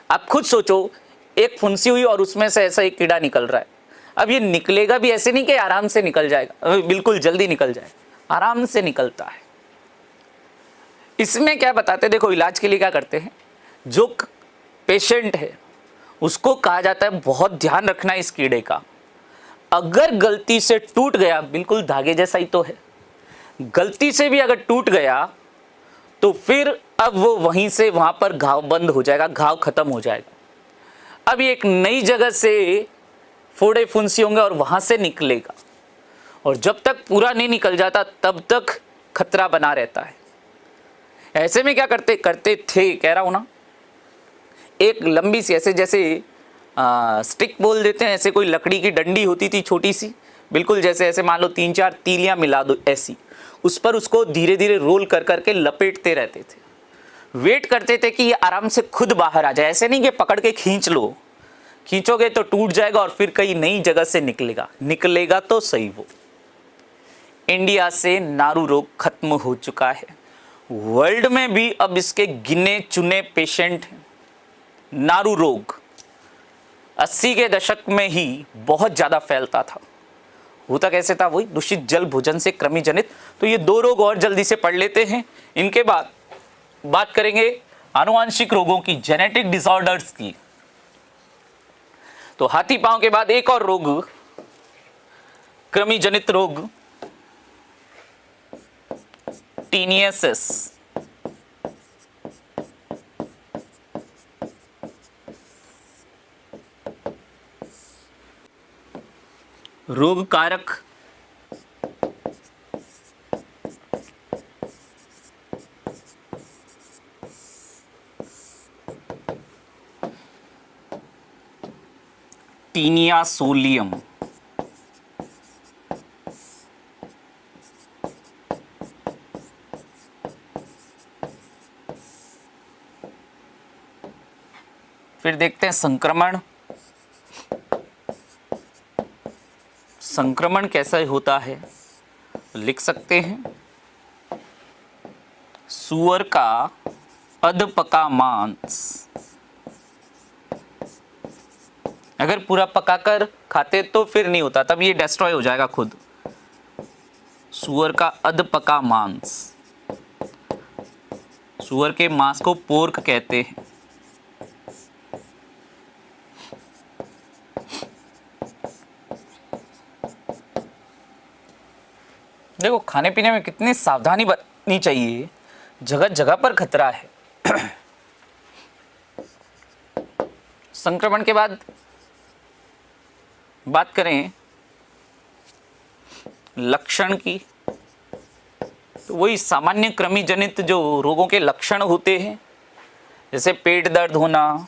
आप खुद सोचो, एक फुंसी हुई और उसमें से ऐसा एक कीड़ा निकल रहा है। अब ये निकलेगा भी ऐसे नहीं कि आराम से निकल जाएगा, बिल्कुल जल्दी निकल जाए, आराम से निकलता है। इसमें क्या बताते, देखो इलाज के लिए क्या करते हैं, जो पेशेंट है उसको कहा जाता है बहुत ध्यान रखना इस कीड़े का। अगर गलती से टूट गया, बिल्कुल धागे जैसा ही तो है, गलती से भी अगर टूट गया तो फिर अब वो वहीं से वहां पर घाव बंद हो जाएगा, घाव खत्म हो जाएगा। अब ये एक नई जगह से फोड़े फुंसी होंगे और वहां से निकलेगा, और जब तक पूरा नहीं निकल जाता तब तक खतरा बना रहता है। ऐसे में क्या करते थे, कह रहा हूं ना, एक लंबी सी ऐसे जैसे स्टिक बोल देते हैं, ऐसे कोई लकड़ी की डंडी होती थी छोटी सी, बिल्कुल जैसे ऐसे मान लो 3-4 तीलियां मिला दो ऐसी, उस पर उसको धीरे धीरे रोल कर करके लपेटते रहते थे। वेट करते थे कि ये आराम से खुद बाहर आ जाए। ऐसे नहीं कि पकड़ के खींच लो, खींचोगे तो टूट जाएगा और फिर कहीं नई जगह से निकलेगा तो सही। वो इंडिया से नारू रोग खत्म हो चुका है, वर्ल्ड में भी अब इसके गिने चुने पेशेंट हैं। नारू रोग 80 के दशक में ही बहुत ज्यादा फैलता था। होता कैसे था, वही दूषित जल भोजन से कृमि जनित। तो ये 2 रोग और जल्दी से पढ़ लेते हैं, इनके बाद बात करेंगे आनुवांशिक रोगों की, जेनेटिक डिसऑर्डर्स की। तो हाथी पांव के बाद एक और रोग, कृमि जनित रोग, टीनियसिस। रोग कारक टीनिया सोलियम। फिर देखते हैं संक्रमण। संक्रमण कैसा होता है, लिख सकते हैं, सूअर का अधपका मांस, अगर पूरा पकाकर खाते तो फिर नहीं होता, तब ये डिस्ट्रॉय हो जाएगा खुद। सूअर का अधपका मांस, सूअर के मांस को पोर्क कहते हैं। देखो खाने पीने में कितनी सावधानी बरतनी चाहिए, जगह जगह पर खतरा है। संक्रमण के बाद बात करें लक्षण की, तो वही सामान्य कृमि जनित जो रोगों के लक्षण होते हैं, जैसे पेट दर्द होना,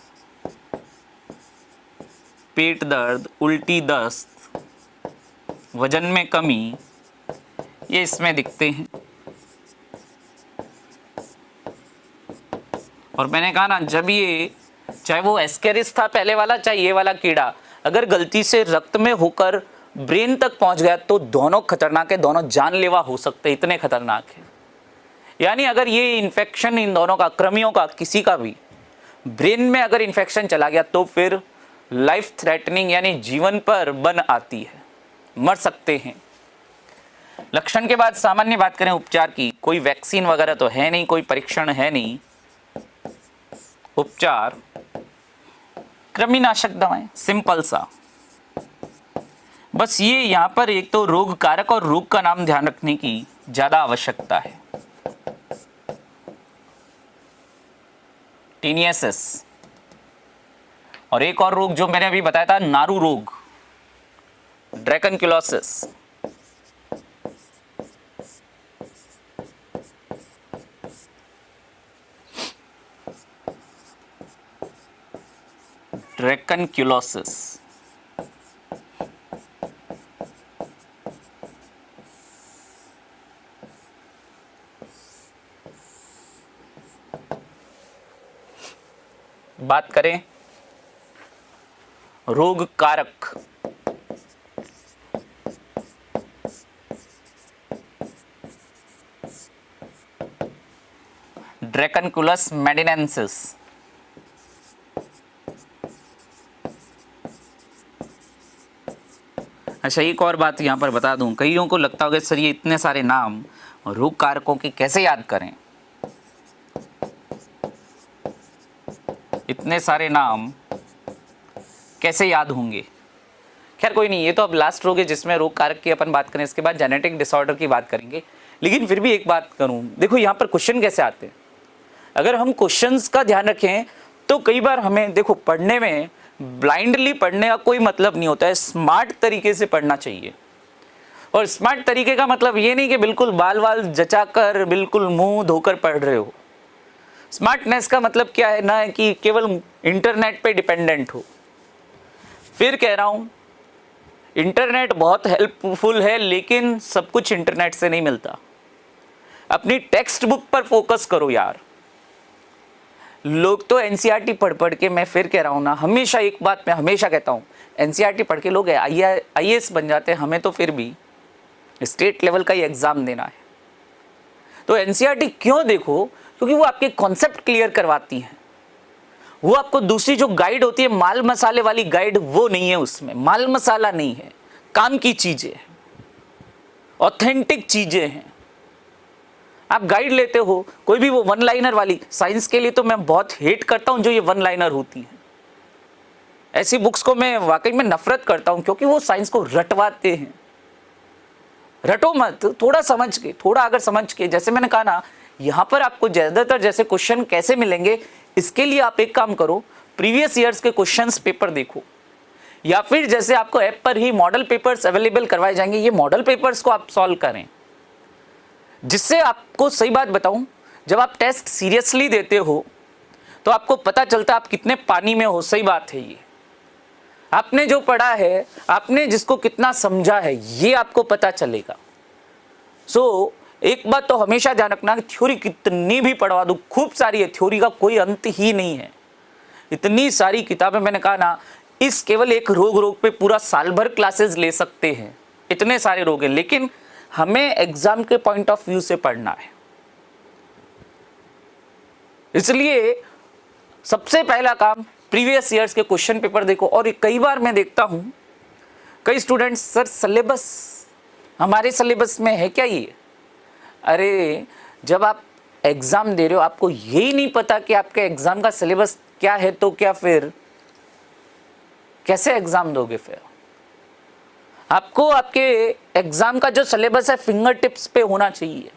पेट दर्द, उल्टी, दस्त, वजन में कमी, ये इसमें दिखते हैं। और मैंने कहा ना, जब ये चाहे वो एस्केरिस था पहले वाला, चाहे ये वाला कीड़ा, अगर गलती से रक्त में होकर ब्रेन तक पहुंच गया तो दोनों खतरनाक है, दोनों जानलेवा हो सकते, इतने खतरनाक है। यानी अगर ये इन्फेक्शन इन दोनों का, कृमियों का, किसी का भी ब्रेन में अगर इन्फेक्शन चला गया तो फिर लाइफ थ्रेटनिंग यानी जीवन पर बन आती है, मर सकते हैं। लक्षण के बाद सामान्य बात करें उपचार की, कोई वैक्सीन वगैरह तो है नहीं, कोई परीक्षण है नहीं। उपचार कृमिनाशक दवाएं, सिंपल सा। बस ये यहां पर एक तो रोग कारक और रोग का नाम ध्यान रखने की ज्यादा आवश्यकता है। टीनियसिस, और एक और रोग जो मैंने अभी बताया था, नारू रोग, ड्रैकनक्यूलोसिस। ड्रैकनक्यूलोसिस बात करें रोग कारक, ड्रैकनकुलस मेडिनेंसिस। अच्छा, एक और बात यहां पर बता दूं, कईयों को लगता होगा सर ये इतने सारे नाम रोग कारकों के कैसे याद करें, इतने सारे नाम कैसे याद होंगे। खैर कोई नहीं, ये तो अब लास्ट रोग है जिसमें रोग कारक की अपन बात करें, इसके बाद जेनेटिक डिसऑर्डर की बात करेंगे। लेकिन फिर भी एक बात करूं, देखो यहाँ पर क्वेश्चन कैसे आते हैं। अगर हम क्वेश्चंस का ध्यान रखें तो कई बार हमें देखो पढ़ने में ब्लाइंडली पढ़ने का कोई मतलब नहीं होता है, स्मार्ट तरीके से पढ़ना चाहिए। और स्मार्ट तरीके का मतलब ये नहीं कि बिल्कुल बाल वाल जचाकर बिल्कुल मुंह धोकर पढ़ रहे हो। स्मार्टनेस का मतलब क्या है ना, कि केवल इंटरनेट पे डिपेंडेंट हो। फिर कह रहा हूं, इंटरनेट बहुत हेल्पफुल है, लेकिन सब कुछ इंटरनेट से नहीं मिलता। अपनी टेक्स्ट बुक पर फोकस करो यार। लोग तो एनसीईआरटी पढ़ पढ़ के, मैं फिर कह रहा हूं ना, हमेशा एक बात मैं हमेशा कहता हूं, एनसीईआरटी पढ़ के लोग आईएएस बन जाते हैं, हमें तो फिर भी स्टेट लेवल का ही एग्जाम देना है। तो एनसीईआरटी क्यों देखो? क्योंकि वो आपके कॉन्सेप्ट क्लियर करवाती है। वो आपको दूसरी जो गाइड होती है माल मसाले वाली गाइड, वो नहीं है, उसमें माल मसाला नहीं है, काम की चीजें हैं, ऑथेंटिक चीजें हैं। आप गाइड लेते हो कोई भी, वो वन लाइनर वाली, साइंस के लिए तो मैं बहुत हेट करता हूं जो ये वन लाइनर होती है। ऐसी बुक्स को मैं वाकई में नफरत करता हूं, क्योंकि वो साइंस को रटवाते हैं। रटो मत, थोड़ा समझ के, थोड़ा अगर समझ के, जैसे मैंने कहा ना, यहां पर आपको ज्यादातर जैसे क्वेश्चन कैसे मिलेंगे, इसके लिए आप एक काम करो, प्रीवियस ईयर्स के क्वेश्चंस पेपर देखो, या फिर जैसे आपको ऐप पर ही मॉडल पेपर्स अवेलेबल करवाए जाएंगे, ये मॉडल पेपर्स को आप सॉल्व करें। जिससे आपको सही बात बताऊं, जब आप टेस्ट सीरियसली देते हो तो आपको पता चलता है आप कितने पानी में हो। सही बात है, ये आपने जो पढ़ा है, आपने जिसको कितना समझा है, ये आपको पता चलेगा। सो एक बात तो हमेशा ध्यान रखना कि थ्योरी कितनी भी पढ़वा दूं, खूब सारी है, थ्योरी का कोई अंत ही नहीं है। इतनी सारी किताबें, मैंने कहा ना, इस केवल एक रोग पे पूरा साल भर क्लासेस ले सकते हैं, इतने सारे रोग हैं। लेकिन हमें एग्जाम के पॉइंट ऑफ व्यू से पढ़ना है। इसलिए सबसे पहला काम, प्रीवियस ईयर्स के क्वेश्चन पेपर देखो। और कई बार मैं देखता हूं, कई स्टूडेंट्स, सर सिलेबस, हमारे सिलेबस में है क्या ये? अरे जब आप एग्जाम दे रहे हो, आपको यही नहीं पता कि आपके एग्जाम का सिलेबस क्या है, तो क्या फिर कैसे एग्जाम दोगे? फिर आपको आपके एग्जाम का जो सिलेबस है फिंगर टिप्स पे होना चाहिए।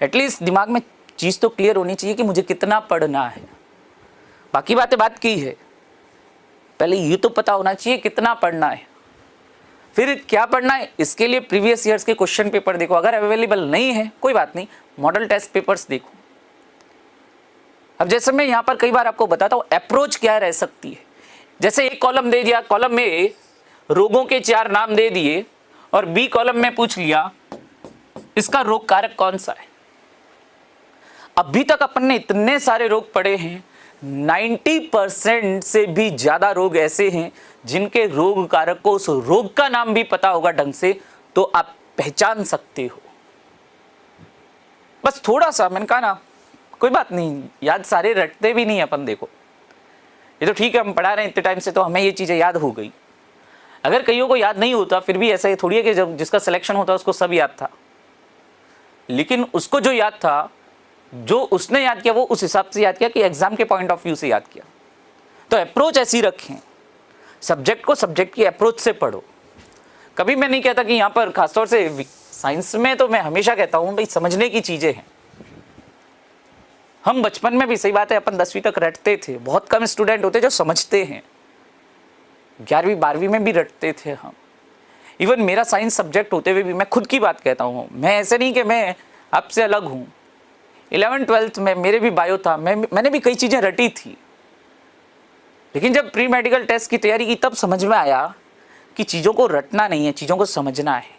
एटलीस्ट दिमाग में चीज तो क्लियर होनी चाहिए कि मुझे कितना पढ़ना है। बाकी बातें बात की है, पहले ये तो पता होना चाहिए कितना पढ़ना है, फिर क्या पढ़ना है। इसके लिए प्रीवियस ईयर्स के क्वेश्चन पेपर देखो। अगर अवेलेबल नहीं है कोई बात नहीं, मॉडल टेस्ट पेपर्स देखो। अब जैसे मैं यहां पर कई बार आपको बताता हूं अप्रोच क्या रह सकती है। जैसे एक कॉलम दे दिया, कॉलम में रोगों के 4 नाम दे दिए, और बी कॉलम में पूछ लिया इसका रोग कारक कौन सा है। अभी तक अपन ने इतने सारे रोग पढ़े हैं, 90% से भी ज्यादा रोग ऐसे हैं जिनके रोग कारक को, उस रोग का नाम भी पता होगा ढंग से, तो आप पहचान सकते हो। बस थोड़ा सा, मैंने कहा ना, कोई बात नहीं, याद सारे रटते भी नहीं अपन। देखो ये तो ठीक है, हम पढ़ा रहे हैं इतने टाइम से, तो हमें ये चीजें याद हो गई। अगर कईयों को याद नहीं होता, फिर भी ऐसा ही थोड़ी है कि जब जिसका सिलेक्शन होता उसको सब याद था। लेकिन उसको जो याद था, जो उसने याद किया, वो उस हिसाब से याद किया कि एग्जाम के पॉइंट ऑफ व्यू से याद किया। तो अप्रोच ऐसी रखें, सब्जेक्ट को सब्जेक्ट की अप्रोच से पढ़ो। कभी मैं नहीं कहता कि यहाँ पर, खासतौर से साइंस में तो मैं हमेशा कहता हूँ भाई समझने की चीजें हैं। हम बचपन में भी, सही बात है, अपन 10वीं तक रटते थे, बहुत कम स्टूडेंट होते जो समझते हैं। 11वीं 12वीं में भी रटते थे हम। इवन मेरा साइंस सब्जेक्ट होते हुए भी, मैं खुद की बात कहता हूँ, मैं ऐसे नहीं कि मैं आपसे अलग हूँ। 11th-12th में मेरे भी बायो था, मैंने भी कई चीजें रटी थी। लेकिन जब प्री मेडिकल टेस्ट की तैयारी की, तब समझ में आया कि चीजों को रटना नहीं है, चीजों को समझना है।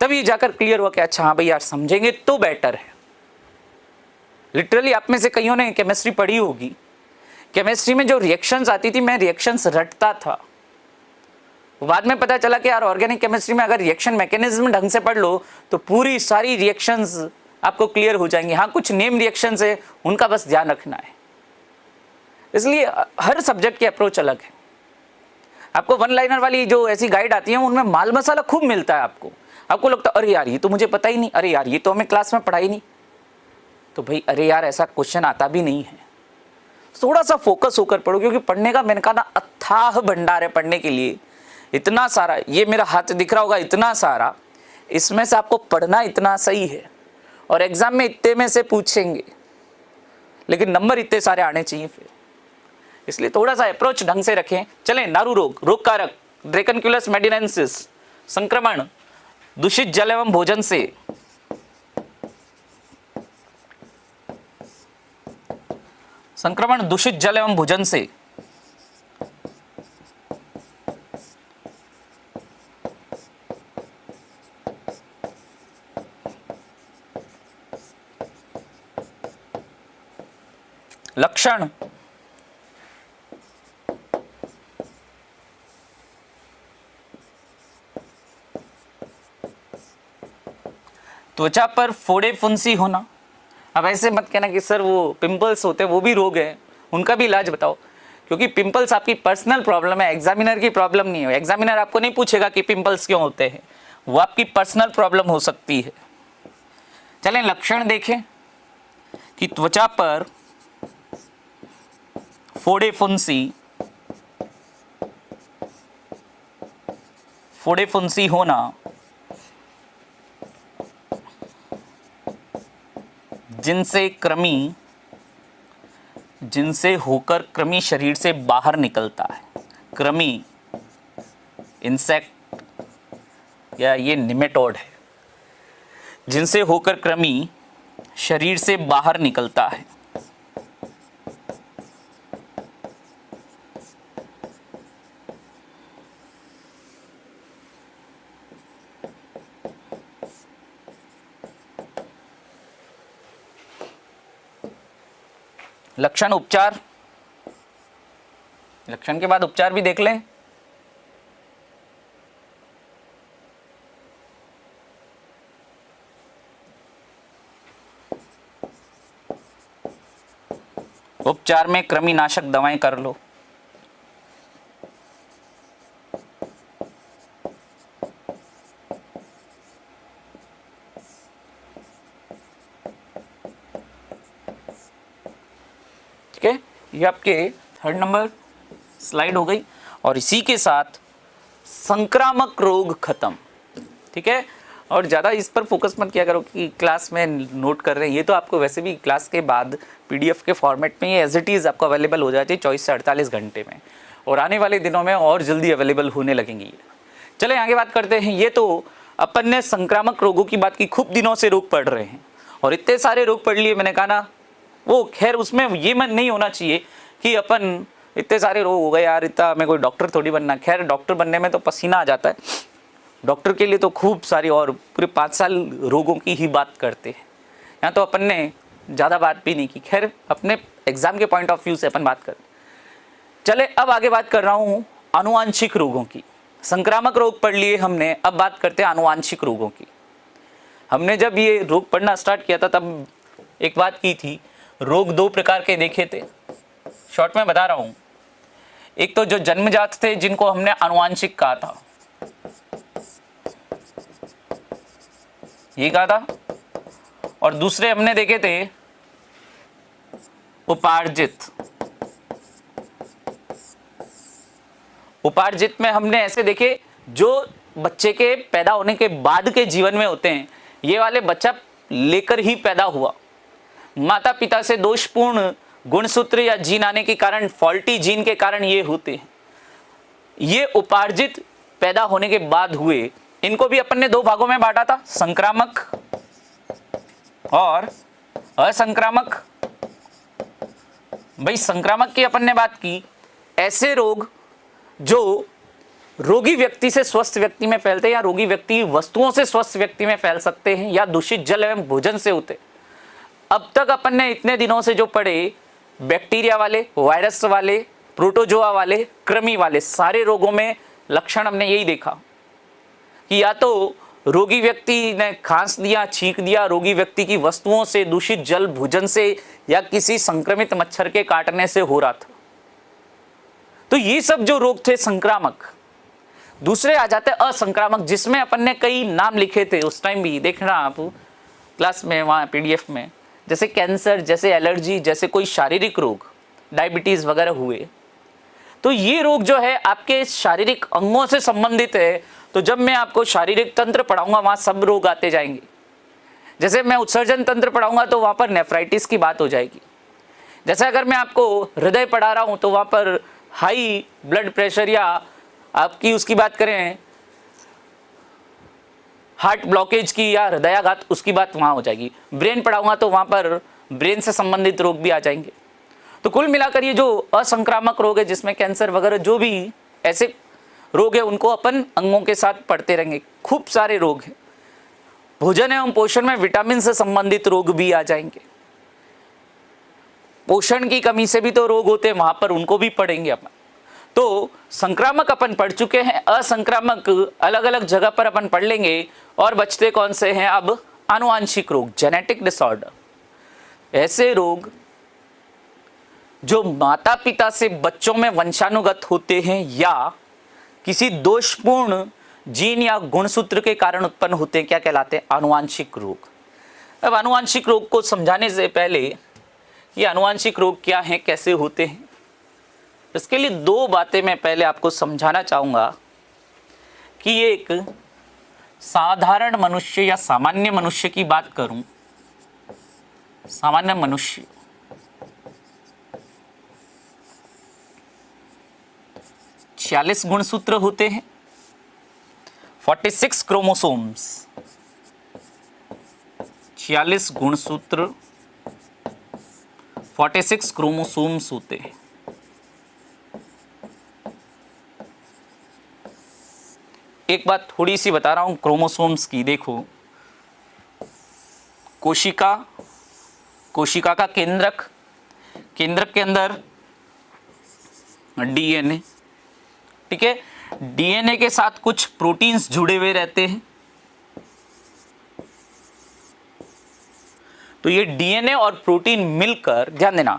तब ये जाकर क्लियर हुआ कि अच्छा हाँ भाई यार, समझेंगे तो बेटर है। लिटरली आप में से कईयों ने केमिस्ट्री पढ़ी होगी, केमिस्ट्री में जो रिएक्शंस आती थी, मैं रिएक्शंस रटता था। बाद में पता चला कि यार ऑर्गेनिक केमिस्ट्री में अगर रिएक्शन मैकेनिज्म ढंग से पढ़ लो तो पूरी सारी रिएक्शंस आपको क्लियर हो जाएंगी। हाँ, कुछ नेम रिएक्शंस है, उनका बस ध्यान रखना है। इसलिए हर सब्जेक्ट की अप्रोच अलग है। आपको वन लाइनर वाली जो ऐसी गाइड आती है, उनमें माल मसाला खूब मिलता है। आपको लगता है अरे यार ये तो मुझे पता ही नहीं, अरे यार ये तो हमें क्लास में पढ़ाई नहीं। तो भाई अरे यार ऐसा क्वेश्चन आता भी नहीं है। थोड़ा सा फोकस होकर पढ़ो, क्योंकि पढ़ने का, मैंने कहा ना, अथाह भंडार है पढ़ने के लिए। इतना सारा, ये मेरा हाथ दिख रहा होगा, इतना सारा, इसमें से आपको पढ़ना इतना सही है। और एग्जाम में इतने में से पूछेंगे, लेकिन नंबर इतने सारे आने चाहिए फिर। इसलिए थोड़ा सा अप्रोच ढंग से रखें। चलें, नारू रोग, रोग कारक ड्रैकनक्यूलस मेडिनेंसिस, संक्रमण दूषित जल एवं भोजन से, संक्रमण दूषित जल एवं भोजन से, लक्षण त्वचा पर फोड़े फुंसी होना। अब ऐसे मत कहना कि सर वो पिंपल्स होते हैं वो भी रोग है, उनका भी इलाज बताओ, क्योंकि पिंपल्स आपकी पर्सनल प्रॉब्लम है, एग्जामिनर की प्रॉब्लम नहीं है। एग्जामिनर आपको नहीं पूछेगा कि पिंपल्स क्यों होते हैं, वो आपकी पर्सनल प्रॉब्लम हो सकती है। चलें लक्षण देखें कि त्वचा पर फोड़े फुंसी होना, जिनसे होकर कृमि शरीर से बाहर निकलता है। कृमि इंसेक्ट या ये निमेटोड है, जिनसे होकर कृमि शरीर से बाहर निकलता है। लक्षण उपचार, लक्षण के बाद उपचार भी देख लें। उपचार में कृमिनाशक दवाएं कर लो। ठीक है, ये आपके 3rd नंबर स्लाइड हो गई। और इसी के साथ संक्रामक रोग खत्म। ठीक है, और ज़्यादा इस पर फोकस मत किया करो कि क्लास में नोट कर रहे हैं, ये तो आपको वैसे भी क्लास के बाद पीडीएफ के फॉर्मेट में ये एज इट इज़ आपको अवेलेबल हो जाती है 24 से 48 घंटे में, और आने वाले दिनों में और जल्दी अवेलेबल होने लगेंगी। चले आगे बात करते हैं। ये तो अपन ने संक्रामक रोगों की बात की, खूब दिनों से रोग पढ़ रहे हैं और इतने सारे रोग पढ़ लिए, मैंने कहा ना वो खैर उसमें ये मन नहीं होना चाहिए कि अपन इतने सारे रोग हो गए यार, इतना मैं कोई डॉक्टर थोड़ी बनना। खैर डॉक्टर बनने में तो पसीना आ जाता है, डॉक्टर के लिए तो खूब सारी और पूरे 5 साल रोगों की ही बात करते हैं। यहाँ तो अपन ने ज़्यादा बात भी नहीं की, खैर अपने एग्जाम के पॉइंट ऑफ व्यू से अपन बात करते। चले अब आगे बात कर रहा हूँ आनुवांशिक रोगों की। संक्रामक रोग पढ़ लिए हमने, अब बात करते हैं आनुवांशिक रोगों की। हमने जब ये रोग पढ़ना स्टार्ट किया था तब एक बात की थी, रोग 2 प्रकार के देखे थे, शॉर्ट में बता रहा हूँ। एक तो जो जन्मजात थे जिनको हमने आनुवांशिक कहा था, ये कहा था, और दूसरे हमने देखे थे उपार्जित। उपार्जित में हमने ऐसे देखे जो बच्चे के पैदा होने के बाद के जीवन में होते हैं, ये वाले बच्चा लेकर ही पैदा हुआ, माता पिता से दोषपूर्ण गुणसूत्र या जीन आने के कारण, फॉल्टी जीन के कारण ये होते हैं। ये उपार्जित पैदा होने के बाद हुए, इनको भी अपन ने 2 भागों में बांटा था, संक्रामक और असंक्रामक। भाई संक्रामक की अपन ने बात की, ऐसे रोग जो रोगी व्यक्ति से स्वस्थ व्यक्ति में फैलते हैं, या रोगी व्यक्ति वस्तुओं से स्वस्थ व्यक्ति में फैल सकते हैं, या दूषित जल एवं भोजन से होते। अब तक अपन ने इतने दिनों से जो पढ़े, बैक्टीरिया वाले, वायरस वाले, प्रोटोजोआ वाले, कृमि वाले, सारे रोगों में लक्षण हमने यही देखा कि या तो रोगी व्यक्ति ने खांस दिया, छींक दिया, रोगी व्यक्ति की वस्तुओं से, दूषित जल भोजन से, या किसी संक्रमित मच्छर के काटने से हो रहा था। तो ये सब जो रोग थे संक्रामक। दूसरे आ जाते असंक्रामक, जिसमें अपन ने कई नाम लिखे थे उस टाइम भी, देखना आप क्लास में वहाँ पीडीएफ में, जैसे कैंसर, जैसे एलर्जी, जैसे कोई शारीरिक रोग, डायबिटीज वगैरह हुए। तो ये रोग जो है आपके शारीरिक अंगों से संबंधित है। तो जब मैं आपको शारीरिक तंत्र पढ़ाऊंगा वहाँ सब रोग आते जाएंगे। जैसे मैं उत्सर्जन तंत्र पढ़ाऊंगा तो वहाँ पर नेफ्राइटिस की बात हो जाएगी, जैसे अगर मैं आपको हृदय पढ़ा रहा हूं तो वहां पर हाई ब्लड प्रेशर या आपकी उसकी बात करें हार्ट ब्लॉकेज की या हृदयाघात, उसकी बात वहां हो जाएगी। ब्रेन पढ़ाऊंगा तो वहां पर ब्रेन से संबंधित रोग भी आ जाएंगे। तो कुल मिलाकर ये जो असंक्रामक रोग है जिसमें कैंसर वगैरह जो भी ऐसे रोग है उनको अपन अंगों के साथ पढ़ते रहेंगे। खूब सारे रोग हैं। भोजन एवं पोषण में विटामिन से संबंधित रोग भी आ जाएंगे। पोषण की कमी से भी तो रोग होते हैं, वहां पर उनको भी पढ़ेंगे अपन। तो संक्रामक अपन पढ़ चुके हैं, असंक्रामक अलग अलग जगह पर अपन पढ़ लेंगे। और बचते कौन से हैं अब? आनुवांशिक रोग, जेनेटिक डिसऑर्डर। ऐसे रोग जो माता पिता से बच्चों में वंशानुगत होते हैं या किसी दोषपूर्ण जीन या गुणसूत्र के कारण उत्पन्न होते हैं, क्या कहलाते हैं? आनुवांशिक रोग। अब आनुवांशिक रोग को समझाने से पहले ये आनुवांशिक रोग क्या हैं, कैसे होते हैं, इसके लिए दो बातें मैं पहले आपको समझाना चाहूंगा कि ये एक साधारण मनुष्य या सामान्य मनुष्य की बात करूं, सामान्य मनुष्य 46 गुणसूत्र होते हैं, 46 क्रोमोसोम्स, 46 गुणसूत्र, 46 क्रोमोसोम्स होते हैं। एक बात थोड़ी सी बता रहा हूं क्रोमोसोम्स की। देखो, कोशिका, कोशिका का केंद्रक, केंद्रक के अंदर डीएनए, ठीक है। डीएनए के साथ कुछ प्रोटीन्स जुड़े हुए रहते हैं। तो ये डीएनए और प्रोटीन मिलकर, ध्यान देना,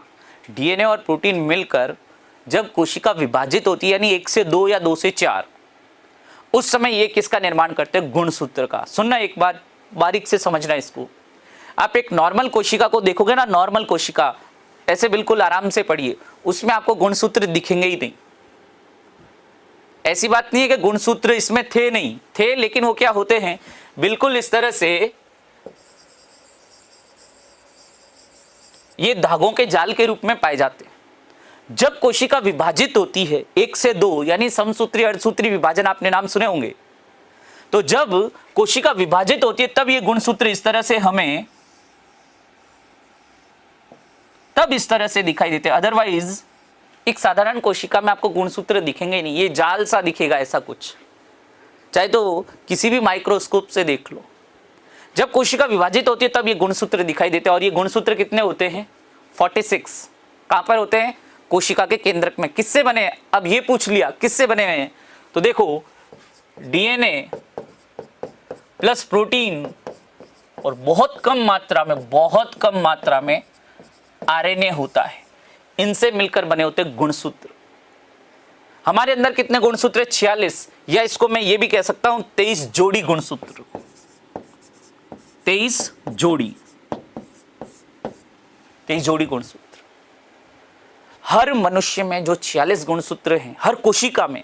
डीएनए और प्रोटीन मिलकर जब कोशिका विभाजित होती है, यानी 1 से 2 या 2 से 4, उस समय ये किसका निर्माण करते हैं? गुणसूत्र का। सुनना, एक बात बारीक से समझना इसको। आप एक नॉर्मल कोशिका को देखोगे ना, नॉर्मल कोशिका ऐसे बिल्कुल आराम से पढ़िए, उसमें आपको गुणसूत्र दिखेंगे ही नहीं। ऐसी बात नहीं है कि गुणसूत्र इसमें थे नहीं, थे, लेकिन वो क्या होते हैं? बिल्कुल इस तरह से ये धागों के जाल के रूप में पाए जाते हैं। जब कोशिका विभाजित होती है 1 से 2, यानी समसूत्री अर्धसूत्री विभाजन आपने नाम सुने होंगे, तो जब कोशिका विभाजित होती है तब ये गुणसूत्र इस तरह से हमें तब इस तरह से दिखाई देते हैं। अदरवाइज एक साधारण कोशिका में आपको गुणसूत्र दिखेंगे ही नहीं, ये जाल सा दिखेगा ऐसा कुछ, चाहे तो किसी भी माइक्रोस्कोप से देख लो। जब कोशिका विभाजित होती है तब ये गुणसूत्र दिखाई देते हैं। और ये गुणसूत्र कितने होते हैं? 46। कहां पर होते हैं? कोशिका के केंद्रक में। किससे बने? अब ये पूछ लिया किससे बने हुए हैं, तो देखो, डीएनए प्लस प्रोटीन और बहुत कम मात्रा में आरएनए होता है, इनसे मिलकर बने होते गुणसूत्र। हमारे अंदर कितने गुणसूत्र? 46, या इसको मैं ये भी कह सकता हूं 23 जोड़ी गुणसूत्र, 23 जोड़ी गुणसूत्र। हर मनुष्य में जो 46 गुणसूत्र हैं, हर कोशिका में,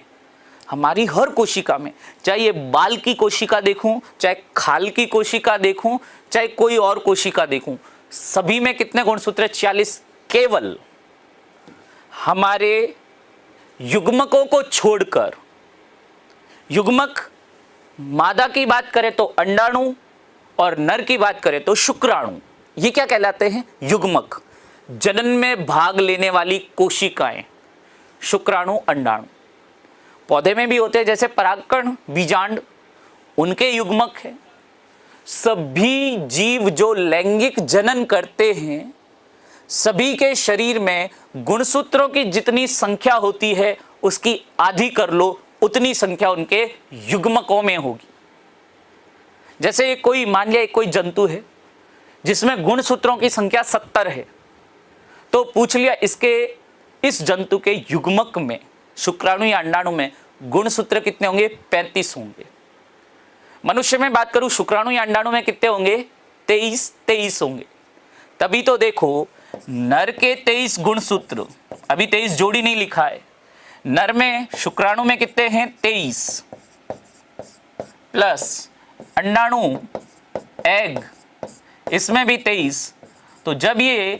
हमारी हर कोशिका में, चाहे ये बाल की कोशिका देखूं, चाहे खाल की कोशिका देखूं, चाहे कोई और कोशिका देखूं, सभी में कितने गुणसूत्र? 46। केवल हमारे युग्मकों को छोड़कर, युग्मक मादा की बात करें तो अंडाणु और नर की बात करें तो शुक्राणु, ये क्या कहलाते हैं? युग्मक। जनन में भाग लेने वाली कोशिकाएं, शुक्राणु, अंडाणु। पौधे में भी होते हैं, जैसे परागकण, बीजांड, उनके युग्मक है। सभी जीव जो लैंगिक जनन करते हैं, सभी के शरीर में गुणसूत्रों की जितनी संख्या होती है उसकी आधी कर लो, उतनी संख्या उनके युग्मकों में होगी। जैसे कोई, मान लिया कोई जंतु है जिसमें गुणसूत्रों की संख्या 70 है, तो पूछ लिया इसके, इस जंतु के युग्मक में, शुक्राणु या अंडाणु में गुणसूत्र कितने होंगे? 35 होंगे। मनुष्य में बात करूं, शुक्राणु या अंडाणु में कितने होंगे? 23 होंगे। तभी तो देखो, नर के 23 गुणसूत्र, अभी 23 जोड़ी नहीं लिखा है, नर में, शुक्राणु में कितने हैं? 23 प्लस अंडाणु, एग, इसमें भी 23। तो जब ये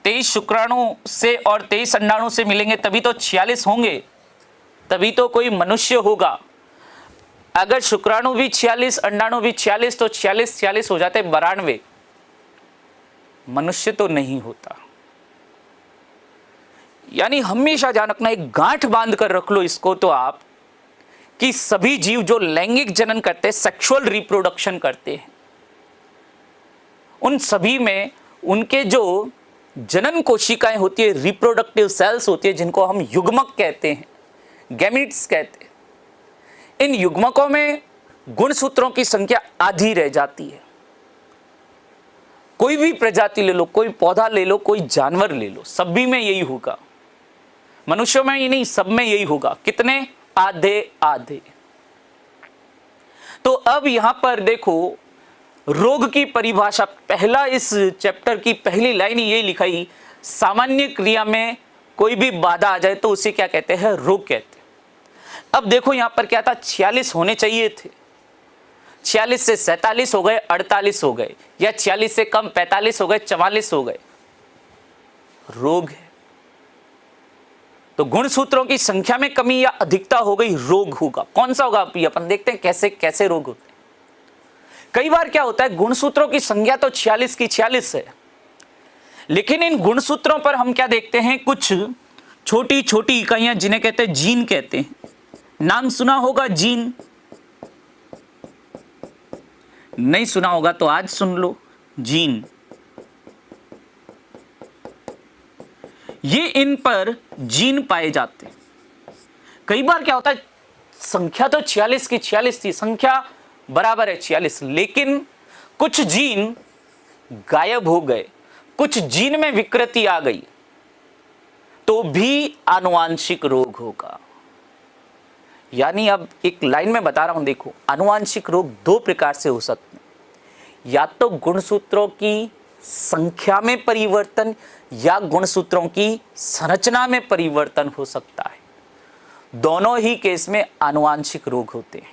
23 शुक्राणु से और 23 अंडाणु से मिलेंगे तभी तो 46 होंगे, तभी तो कोई मनुष्य होगा। अगर शुक्राणु भी 46 अंडाणु भी 46 तो 46 46 हो जाते 92, मनुष्य तो नहीं होता। यानी हमेशा ध्यान रखना, एक गांठ बांध कर रख लो इसको तो आप, कि सभी जीव जो लैंगिक जनन करते हैं, सेक्सुअल रिप्रोडक्शन करते हैं, उन सभी में उनके जो जनन कोशिकाएं होती है, रिप्रोडक्टिव सेल्स होती है, जिनको हम युग्मक कहते हैं, गैमीट्स कहते हैं, इन युग्मकों में गुणसूत्रों की संख्या आधी रह जाती है। कोई भी प्रजाति ले लो, कोई पौधा ले लो, कोई जानवर ले लो, सभी में यही होगा। मनुष्यों में ही नहीं, सब में यही होगा। कितने? आधे आधे। तो अब यहां पर देखो रोग की परिभाषा, पहला इस चैप्टर की पहली लाइन ही यही लिखाई, सामान्य क्रिया में कोई भी बाधा आ जाए तो उसे क्या कहते हैं? रोग कहते हैं। अब देखो यहां पर क्या था, 46 होने चाहिए थे, 46 से 47 हो गए, 48 हो गए, या 46 से कम 45 हो गए, 44 हो गए, रोग है। तो गुणसूत्रों की संख्या में कमी या अधिकता हो गई, रोग होगा। कौन सा होगा अभी अपन देखते हैं कैसे कैसे रोग होते हैं। कई बार क्या होता है, गुणसूत्रों की संख्या तो 46 की 46 है, लेकिन इन गुणसूत्रों पर हम क्या देखते हैं, कुछ छोटी छोटी इकाइयां जिन्हें कहते हैं जीन कहते हैं। नाम सुना होगा जीन, नहीं सुना होगा तो आज सुन लो, जीन। ये इन पर जीन पाए जाते हैं। कई बार क्या होता है, संख्या तो 46 की 46 थी, संख्या बराबर है 46, लेकिन कुछ जीन गायब हो गए, कुछ जीन में विकृति आ गई, तो भी आनुवांशिक रोग होगा। यानी अब एक लाइन में बता रहा हूं, देखो आनुवांशिक रोग दो प्रकार से हो सकते हैं, या तो गुणसूत्रों की संख्या में परिवर्तन या गुणसूत्रों की संरचना में परिवर्तन हो सकता है। दोनों ही केस में आनुवांशिक रोग होते हैं।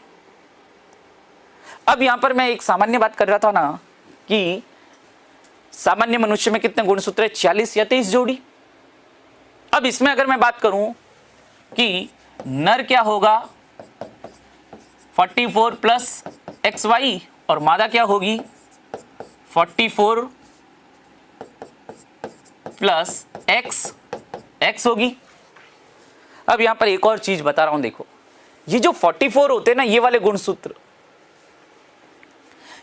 अब यहां पर मैं एक सामान्य बात कर रहा था ना, कि सामान्य मनुष्य में कितने गुणसूत्र है? 46 या 23 जोड़ी। अब इसमें अगर मैं बात करूं कि नर क्या होगा 44 प्लस XY, और मादा क्या होगी 44 प्लस X होगी। अब यहां पर एक और चीज बता रहा हूं, देखो ये जो 44 होते हैं ना, ये वाले गुणसूत्र,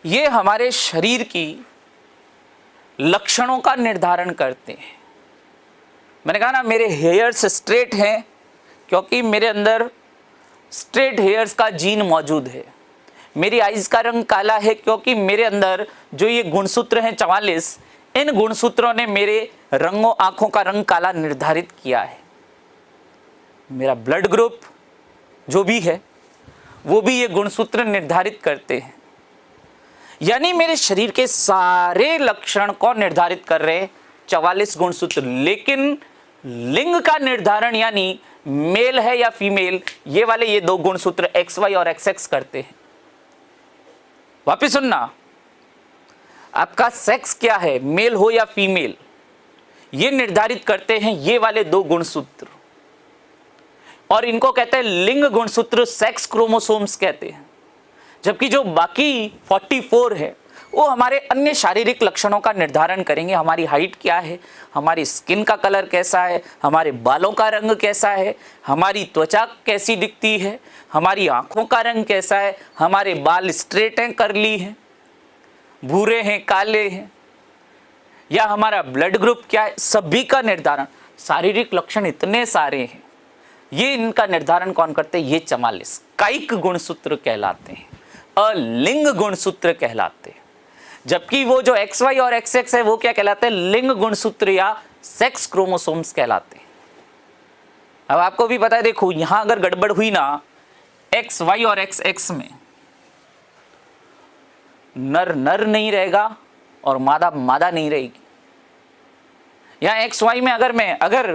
ये हमारे शरीर की लक्षणों का निर्धारण करते हैं। मैंने कहा ना मेरे हेयर्स स्ट्रेट हैं क्योंकि मेरे अंदर स्ट्रेट हेयर्स का जीन मौजूद है। मेरी आइज का रंग काला है क्योंकि मेरे अंदर जो ये गुणसूत्र हैं 44, इन गुणसूत्रों ने मेरे रंगों आंखों का रंग काला निर्धारित किया है। मेरा ब्लड ग्रुप जो भी है वो भी ये गुणसूत्र निर्धारित करते हैं। यानी मेरे शरीर के सारे लक्षण को निर्धारित कर रहे हैं 44 गुणसूत्र। लेकिन लिंग का निर्धारण यानी मेल है या फीमेल, ये वाले ये दो गुणसूत्र XY और XX करते हैं। वापिस सुनना, आपका सेक्स क्या है, मेल हो या फीमेल, ये निर्धारित करते हैं ये वाले दो गुणसूत्र, और इनको कहते हैं लिंग गुणसूत्र, सेक्स क्रोमोसोम्स कहते हैं। जबकि जो बाकी 44 है वो हमारे अन्य शारीरिक लक्षणों का निर्धारण करेंगे। हमारी हाइट क्या है, हमारी स्किन का कलर कैसा है, हमारे बालों का रंग कैसा है, हमारी त्वचा कैसी दिखती है, हमारी आंखों का रंग कैसा है, हमारे बाल स्ट्रेट हैं, कर्ली हैं, भूरे हैं, काले हैं, या हमारा ब्लड ग्रुप क्या है, सभी का निर्धारण। शारीरिक लक्षण इतने सारे हैं, ये इनका निर्धारण कौन करते हैं? ये 44 कायिक गुणसूत्र कहलाते हैं, अलिंग गुणसूत्र कहलाते हैं। जबकि वो जो XY और XX है वो क्या कहलाते हैं? लिंग गुणसूत्र या सेक्स क्रोमोसोम्स कहलाते हैं। अब आपको भी पता है, देखो यहां अगर गड़बड़ हुई ना XY और XX में, नर नर नहीं रहेगा और मादा मादा नहीं रहेगी। यहां XY में अगर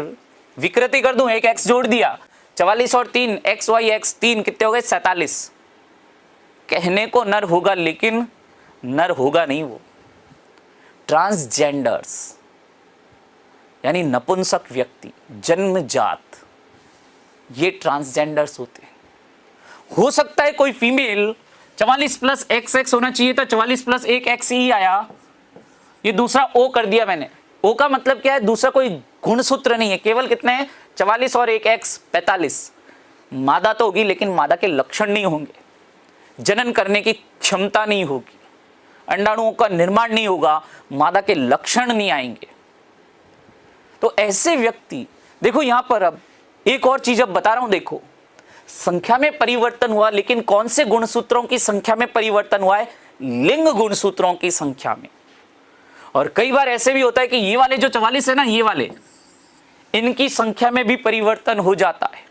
विकृति कर दूं, एक X जोड़ दिया, 44 और 3 XY X 3 कितने हो गए? 47। कहने को नर होगा लेकिन नर होगा नहीं, वो ट्रांसजेंडर्स। यानी नपुंसक व्यक्ति, जन्मजात, ये ट्रांसजेंडर्स होते हैं। हो सकता है कोई फीमेल 44 प्लस XX होना चाहिए था, 44 प्लस 1 X ही आया, ये दूसरा O कर दिया मैंने। O का मतलब क्या है? दूसरा कोई गुणसूत्र नहीं है, केवल कितने हैं? 44 और 1 X 45। मादा तो होगी लेकिन मादा के लक्षण नहीं होंगे, जनन करने की क्षमता नहीं होगी, अंडाणुओं का निर्माण नहीं होगा, मादा के लक्षण नहीं आएंगे। तो ऐसे व्यक्ति, देखो यहां पर अब एक और चीज अब बता रहा हूं, देखो संख्या में परिवर्तन हुआ, लेकिन कौन से गुणसूत्रों की संख्या में परिवर्तन हुआ है? लिंग गुणसूत्रों की संख्या में। और कई बार ऐसे भी होता है कि ये वाले जो 44 है ना, ये वाले, इनकी संख्या में भी परिवर्तन हो जाता है,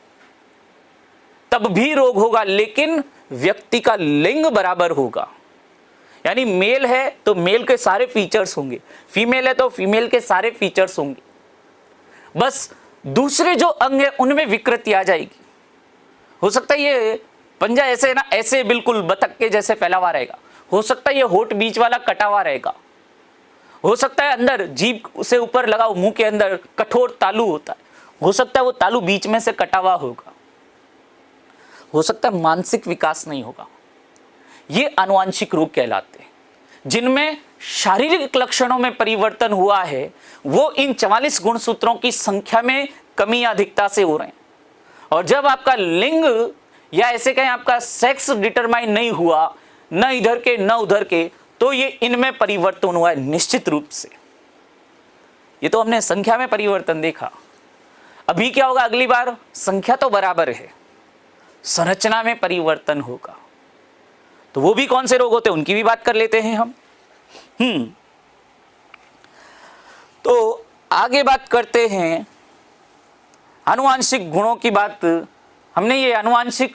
तब भी रोग होगा, लेकिन व्यक्ति का लिंग बराबर होगा। यानी मेल है तो मेल के सारे फीचर्स होंगे, फीमेल है तो फीमेल के सारे फीचर्स होंगे, बस दूसरे जो अंग है उनमें विकृति आ जाएगी। हो सकता है ये पंजा ऐसे है ना, ऐसे बिल्कुल बतख के जैसे फैला हुआ रहेगा, हो सकता है ये होठ बीच वाला कटा हुआ रहेगा, हो सकता है अंदर जीभ से ऊपर लगा मुंह के अंदर कठोर तालू होता है, हो सकता है वो तालू बीच में से कटा हुआ होगा, हो सकता है मानसिक विकास नहीं होगा। ये आनुवांशिक रोग कहलाते हैं, जिनमें शारीरिक लक्षणों में परिवर्तन हुआ है, वो इन 44 गुणसूत्रों की संख्या में कमी या अधिकता से हो रहे हैं। और जब आपका लिंग या ऐसे कहें आपका सेक्स डिटरमाइन नहीं हुआ, न इधर के न उधर के, तो ये इनमें परिवर्तन हुआ है निश्चित रूप से। ये तो हमने संख्या में परिवर्तन देखा। अभी क्या होगा अगली बार? संख्या तो बराबर है, संरचना में परिवर्तन होगा। तो वो भी कौन से रोग होते हैं उनकी भी बात कर लेते हैं हम। तो आगे बात करते हैं आनुवांशिक गुणों की बात। हमने ये आनुवांशिक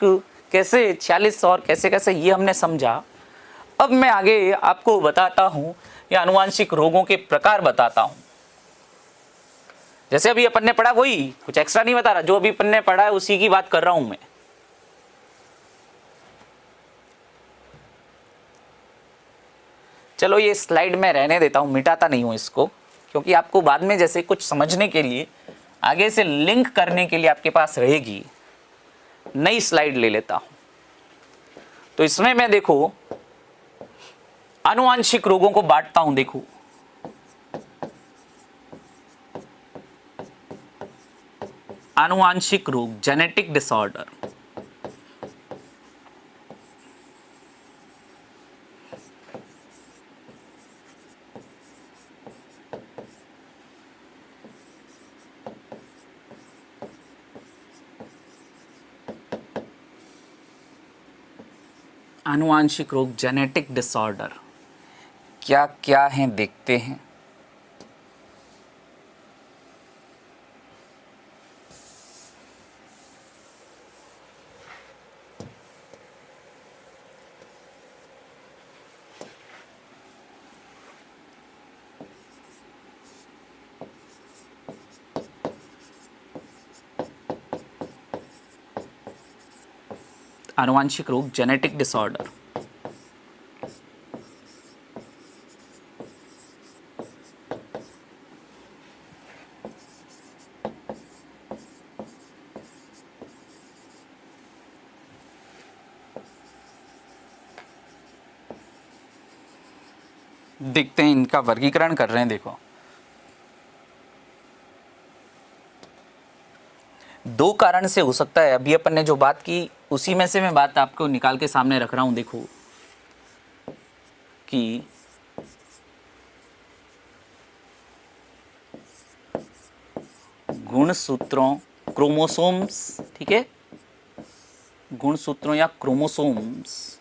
कैसे 46 और कैसे कैसे ये हमने समझा। अब मैं आगे आपको बताता हूं, ये आनुवांशिक रोगों के प्रकार बताता हूं। जैसे अभी अपन ने पढ़ा, वही कुछ एक्स्ट्रा नहीं बता रहा, जो अभी अपन ने पढ़ा है उसी की बात कर रहा हूं मैं। चलो ये स्लाइड में रहने देता हूं, मिटाता नहीं हूं इसको, क्योंकि आपको बाद में जैसे कुछ समझने के लिए, आगे से लिंक करने के लिए आपके पास रहेगी। नई स्लाइड ले लेता हूं। तो इसमें मैं देखो आनुवांशिक रोगों को बांटता हूं। देखो आनुवांशिक रोग, जेनेटिक डिसऑर्डर। आनुवांशिक रोग, जेनेटिक डिसऑर्डर क्या क्या हैं देखते हैं। आनुवांशिक रोग, जेनेटिक डिसऑर्डर। देखते हैं, इनका वर्गीकरण कर रहे हैं। देखो दो कारण से हो सकता है, अभी अपन ने जो बात की उसी में से मैं बात आपको निकाल के सामने रख रहा हूं। देखो कि गुणसूत्रों, क्रोमोसोम्स, ठीक है, गुणसूत्रों या क्रोमोसोम्स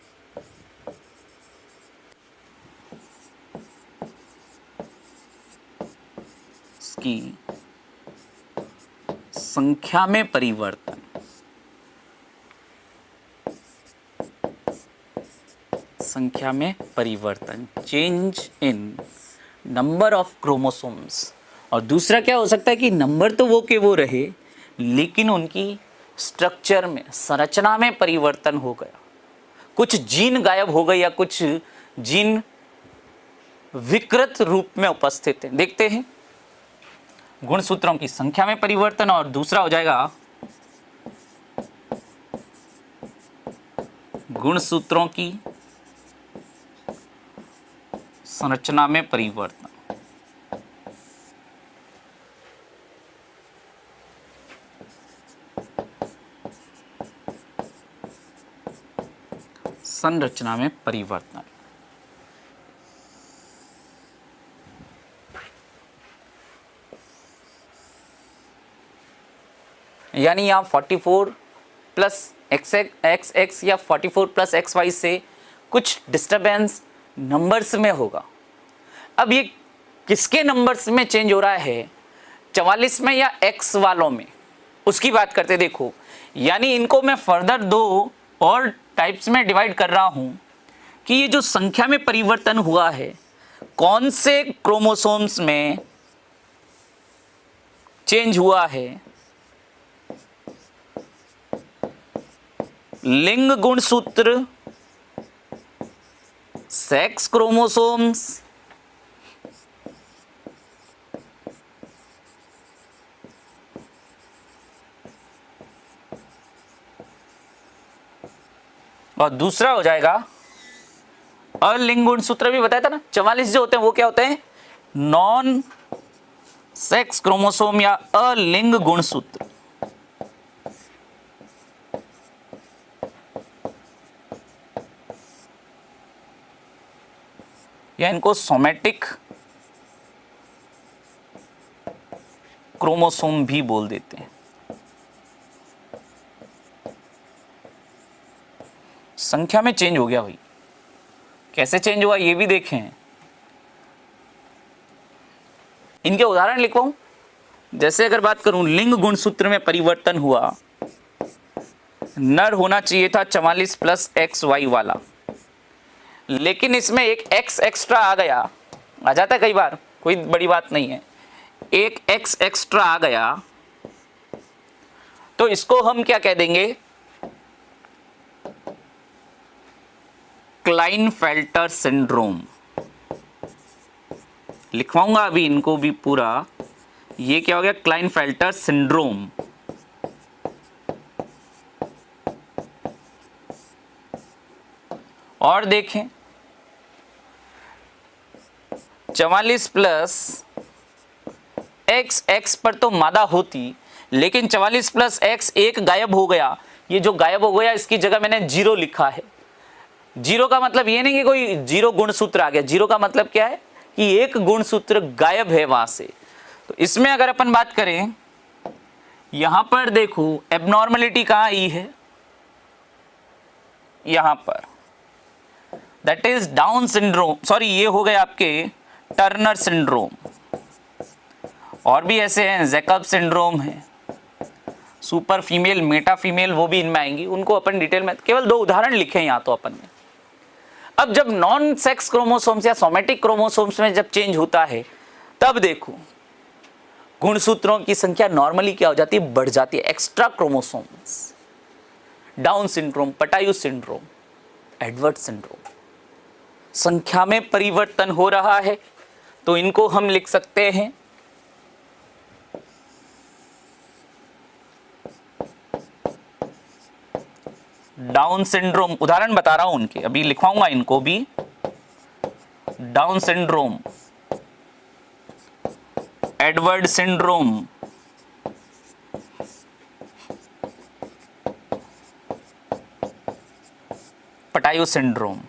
की संख्या में परिवर्तन, संख्या में परिवर्तन, change in number of chromosomes. और दूसरा क्या हो सकता है कि नंबर तो वो के वो रहे, लेकिन उनकी स्ट्रक्चर में, संरचना में परिवर्तन हो गया, कुछ जीन गायब हो गए या कुछ जीन विकृत रूप में उपस्थित हैं। देखते हैं गुणसूत्रों की संख्या में परिवर्तन, और दूसरा हो जाएगा गुणसूत्रों की संरचना में परिवर्तन। संरचना में परिवर्तन। यानी यहां 44 प्लस एक्स या 44 प्लस एक्स वाई से कुछ डिस्टरबेंस नंबर्स में होगा। अब ये किसके नंबर्स में चेंज हो रहा है, 44 में या एक्स वालों में, उसकी बात करते देखो। यानी इनको मैं फर्दर दो और टाइप्स में डिवाइड कर रहा हूं कि ये जो संख्या में परिवर्तन हुआ है कौन से क्रोमोसोम्स में चेंज हुआ है। लिंग गुणसूत्र, सेक्स क्रोमोसोम्स, और दूसरा हो जाएगा अलिंग गुणसूत्र। भी बताया था ना, 44 जो होते हैं वो क्या होते हैं, नॉन सेक्स क्रोमोसोम या अलिंग गुणसूत्र। या इनको सोमेटिक क्रोमोसोम भी बोल देते हैं। संख्या में चेंज हो गया भाई, कैसे चेंज हुआ ये भी देखें। इनके उदाहरण लिखवाऊं। जैसे अगर बात करूं, लिंग गुणसूत्र में परिवर्तन हुआ, नर होना चाहिए था 44 प्लस एक्स वाई वाला, लेकिन इसमें एक एक्स एक्स्ट्रा आ गया, आ जाता है कई बार, कोई बड़ी बात नहीं है, एक एक्स एक्स्ट्रा आ गया, तो इसको हम क्या कह देंगे, क्लाइनफेल्टर सिंड्रोम। लिखवाऊंगा अभी इनको भी पूरा, ये क्या हो गया, क्लाइनफेल्टर सिंड्रोम। और देखें 44 प्लस एक्स पर तो मादा होती, लेकिन 44 प्लस एक्स एक गायब हो गया। ये जो गायब हो गया इसकी जगह मैंने 0 लिखा है। 0 का मतलब ये नहीं कि कोई 0 गुणसूत्र आ गया, 0 का मतलब क्या है कि एक गुणसूत्र गायब है वहां से। तो इसमें अगर अपन बात करें, यहां पर देखो एबनॉर्मलिटी कहां आई है, यहां पर, that is down syndrome, sorry ये हो गए आपके टर्नर सिंड्रोम। और भी ऐसे हैं, जैकब सिंड्रोम है, सुपर फीमेल, मेटा फीमेल, वो भी इनमें आएंगी, उनको अपन डिटेल में, केवल 2 उदाहरण लिखे हैं यहां तो अपन ने। अब जब नॉन सेक्स क्रोमोसोम्स या सोमेटिक क्रोमोसोम्स में जब चेंज होता है, तब देखो गुणसूत्रों की संख्या नॉर्मली क्या हो जाती है, बढ़ जाती है। Extra chromosomes, Down syndrome, Patau syndrome, Edward syndrome, संख्या में परिवर्तन हो रहा है, तो इनको हम लिख सकते हैं डाउन सिंड्रोम। उदाहरण बता रहा हूं उनके, अभी लिखवाऊंगा इनको भी, Down syndrome, Edward syndrome, Patau syndrome.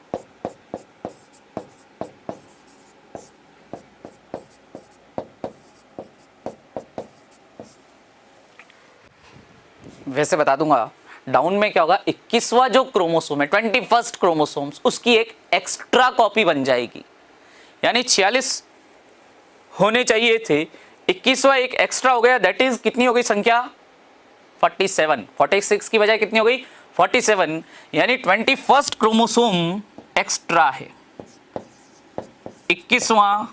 वैसे बता दूंगा, डाउन में क्या होगा, 21वां जो क्रोमोसोम है, 21st क्रोमोसोम्स, उसकी एक एक्स्ट्रा कॉपी बन जाएगी। यानी 46 होने चाहिए थे, 21वां एक एक्स्ट्रा हो गया, दैट इज कितनी हो गई संख्या, 47। 46 की बजाय कितनी हो गई, 47। यानी 21st क्रोमोसोम एक्स्ट्रा है, 21वां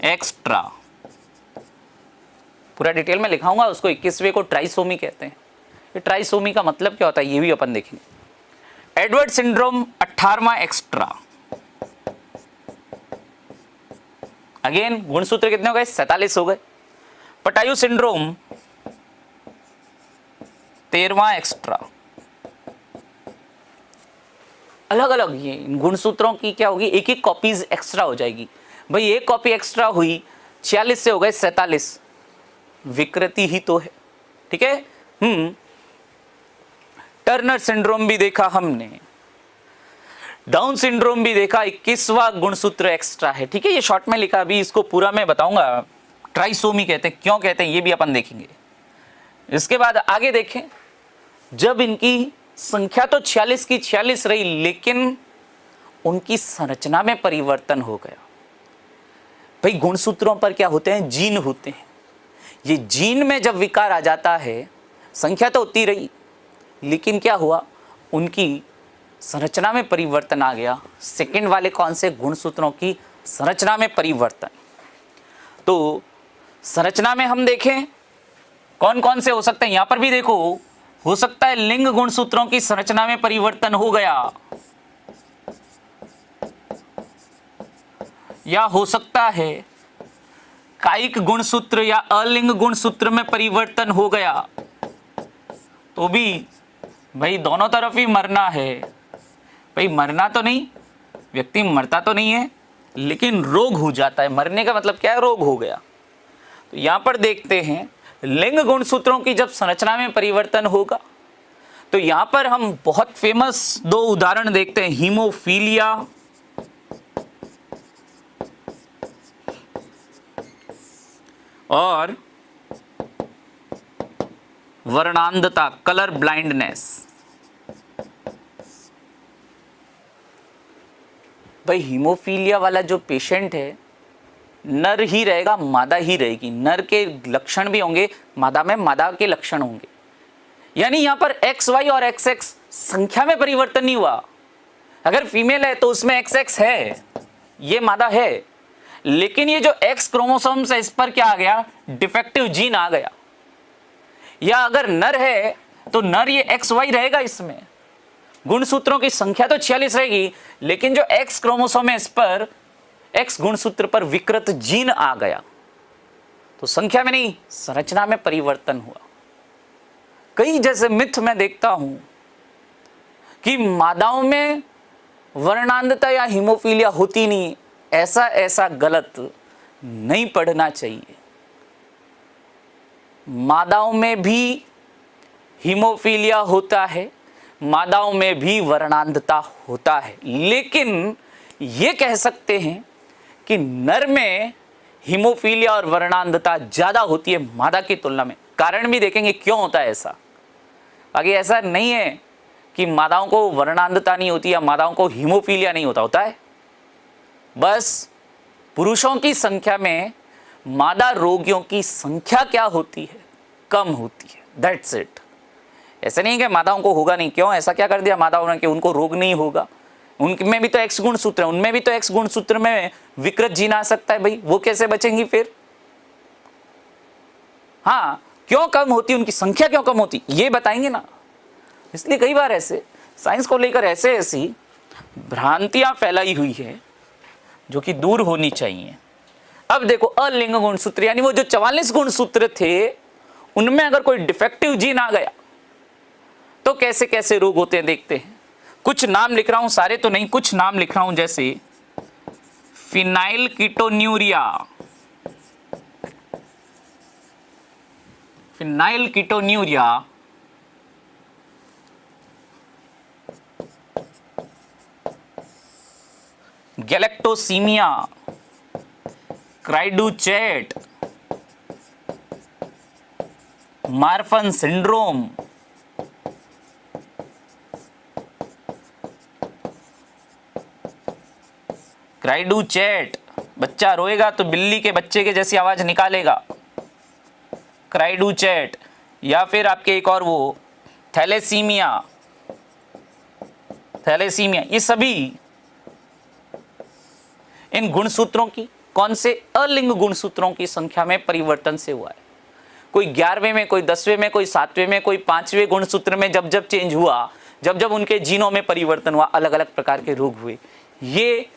एक्स्ट्रा। पूरा डिटेल में लिखाऊंगा उसको। 21वें को ट्राइसोमी कहते हैं। ये ट्राइसोमी का मतलब क्या होता है ये भी अपन देखेंगे। एडवर्ड सिंड्रोम 18वां एक्स्ट्रा। अगेन गुणसूत्र कितने हो गए, 47 हो गए। पटायु सिंड्रोम 13वां एक्स्ट्रा। अलग अलग ये गुणसूत्रों की क्या होगी, एक एक कॉपीज एक्स्ट्रा हो जाएगी। भाई एक कॉपी एक्स्ट्रा हुई, 46 से हो गए 47, विकृति ही तो है, ठीक है। टर्नर सिंड्रोम भी देखा हमने, डाउन सिंड्रोम भी देखा, 21वां गुणसूत्र एक्स्ट्रा है, ठीक है। ये शॉर्ट में लिखा, अभी इसको पूरा मैं बताऊंगा। ट्राइसोमी कहते हैं, क्यों कहते हैं ये भी अपन देखेंगे। इसके बाद आगे देखें, जब इनकी संख्या तो 46 की 46 रही, लेकिन उनकी संरचना में परिवर्तन हो गया। भाई गुणसूत्रों पर क्या होते हैं, जीन होते हैं। ये जीन में जब विकार आ जाता है, संख्या तो उतनी रही, लेकिन क्या हुआ, उनकी संरचना में परिवर्तन आ गया। सेकंड वाले कौन से, गुणसूत्रों की संरचना में परिवर्तन। तो संरचना में हम देखें कौन कौन से हो सकते हैं, यहां पर भी देखो, हो सकता है लिंग गुणसूत्रों की संरचना में परिवर्तन हो गया, या हो सकता है कायिक गुणसूत्र या अलिंग गुणसूत्र में परिवर्तन हो गया। तो भी भाई दोनों तरफ ही मरना है। भाई मरना तो नहीं, व्यक्ति मरता तो नहीं है, लेकिन रोग हो जाता है। मरने का मतलब क्या है, रोग हो गया। तो यहां पर देखते हैं लिंग गुणसूत्रों की जब संरचना में परिवर्तन होगा, तो यहां पर हम बहुत फेमस दो उदाहरण देखते हैं, हीमोफीलिया और वर्णांधता, कलर ब्लाइंडनेस। भाई हीमोफीलिया वाला जो पेशेंट है, नर ही रहेगा, मादा ही रहेगी। नर के लक्षण भी होंगे, मादा में मादा के लक्षण होंगे। यानी यहां पर XY और XX संख्या में परिवर्तन नहीं हुआ। अगर फीमेल है तो उसमें XX है, ये मादा है, लेकिन ये जो X क्रोमोसोम्स है, इस पर क्या आ गया, डिफेक्टिव जीन आ गया। या अगर नर है तो नर ये XY रहेगा, इसमें गुणसूत्रों की संख्या तो 46 रहेगी, लेकिन जो X क्रोमोसोम है, इस पर X गुणसूत्र पर विकृत जीन आ गया। तो संख्या में नहीं, संरचना में परिवर्तन हुआ। कई जैसे मिथ में देखता हूं कि मादाओं में वर्णांधता या हीमोफीलिया होती नहीं, ऐसा गलत नहीं पढ़ना चाहिए। मादाओं में भी हीमोफीलिया होता है, मादाओं में भी वर्णांधता होता है, लेकिन ये कह सकते हैं कि नर में हीमोफीलिया और वर्णांधता ज्यादा होती है मादा की तुलना में। कारण भी देखेंगे क्यों होता है ऐसा। आगे ऐसा नहीं है कि मादाओं को वर्णांधता नहीं होती या मादाओं को हीमोफीलिया नहीं होता है। बस पुरुषों की संख्या में मादा रोगियों की संख्या क्या होती है, कम होती है, दैट्स इट। ऐसा नहीं कि मादाओं को होगा नहीं, क्यों ऐसा क्या कर दिया मादाओं ने कि उनको रोग नहीं होगा। उनमें भी तो X गुणसूत्र है, उनमें भी तो X गुणसूत्र में विकृत जीन आ सकता है। भाई वो कैसे बचेंगी फिर। हाँ, क्यों कम होती, उनकी संख्या क्यों कम होती, ये बताएंगे ना। इसलिए कई बार ऐसे साइंस को लेकर ऐसी भ्रांतियां फैलाई हुई है जो कि दूर होनी चाहिए। अब देखो अलिंग गुणसूत्र, यानी वो जो 44 गुणसूत्र थे, उनमें अगर कोई डिफेक्टिव जीन आ गया तो कैसे कैसे रोग होते हैं देखते हैं। कुछ नाम लिख रहा हूं, सारे तो नहीं, कुछ नाम लिख रहा हूं, जैसे phenylketonuria, phenylketonuria, galactosaemia, cri du chat, Marfan syndrome, cri du chat, बच्चा रोएगा तो बिल्ली के बच्चे के जैसी आवाज निकालेगा, क्राइडुचेट। या फिर आपके एक और वो थैलेसीमिया, थैलेसीमिया, ये सभी इन गुणसूत्रों की, कौन से अलिंग गुणसूत्रों की संख्या में परिवर्तन से हुआ है। कोई 11वें में, कोई 10वें में, कोई 7वें में, कोई 5वें गुणसूत्र में जब जब चेंज हुआ, जब जब उनके जीनों में परिवर्तन हुआ, अलग अलग प्रकार के रोग हुए। ये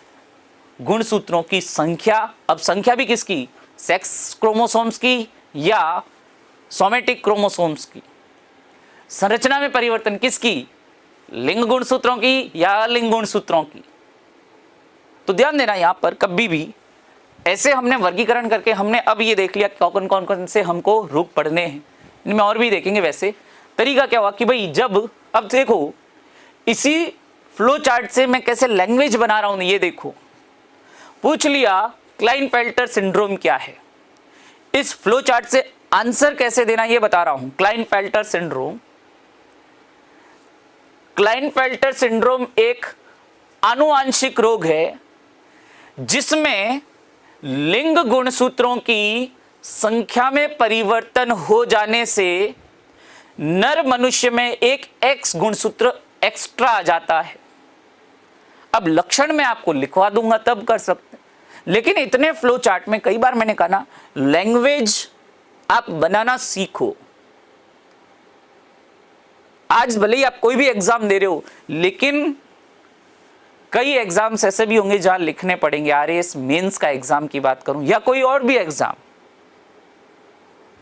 गुणसूत्रों की संख्या, अब संख्या भी किसकी, सेक्स क्रोमोसोम्स की या सोमेटिक क्रोमोसोम्स की? संरचना में परिवर्तन किसकी? लिंग गुणसूत्रों की या अलिंग गुणसूत्रों की? तो ध्यान देना, यहां पर कभी भी ऐसे हमने वर्गीकरण करके हमने अब ये देख लिया कौन कौन कौन से हमको रूप पढ़ने हैं, इनमें और भी देखेंगे। वैसे तरीका क्या हुआ कि भाई जब अब देखो इसी फ्लो चार्ट से मैं कैसे लैंग्वेज बना रहा हूं, ये देखो। पूछ लिया क्लाइनफेल्टर सिंड्रोम क्या है, इस फ्लो चार्ट से आंसर कैसे देना ये बता रहा हूं। क्लाइनफेल्टर सिंड्रोम, क्लाइनफेल्टर सिंड्रोम एक आनुवांशिक रोग है जिसमें लिंग गुणसूत्रों की संख्या में परिवर्तन हो जाने से नर मनुष्य में एक एक्स गुणसूत्र एक्स्ट्रा आ जाता है। अब लक्षण मैं आपको लिखवा दूंगा तब कर सकते, लेकिन इतने फ्लो चार्ट में कई बार मैंने कहा ना, लैंग्वेज आप बनाना सीखो। आज भले ही आप कोई भी एग्जाम दे रहे हो, लेकिन कई एग्जाम्स ऐसे भी होंगे जहां लिखने पड़ेंगे। आरएएस मेंस का एग्जाम की बात करूं या कोई और भी एग्जाम,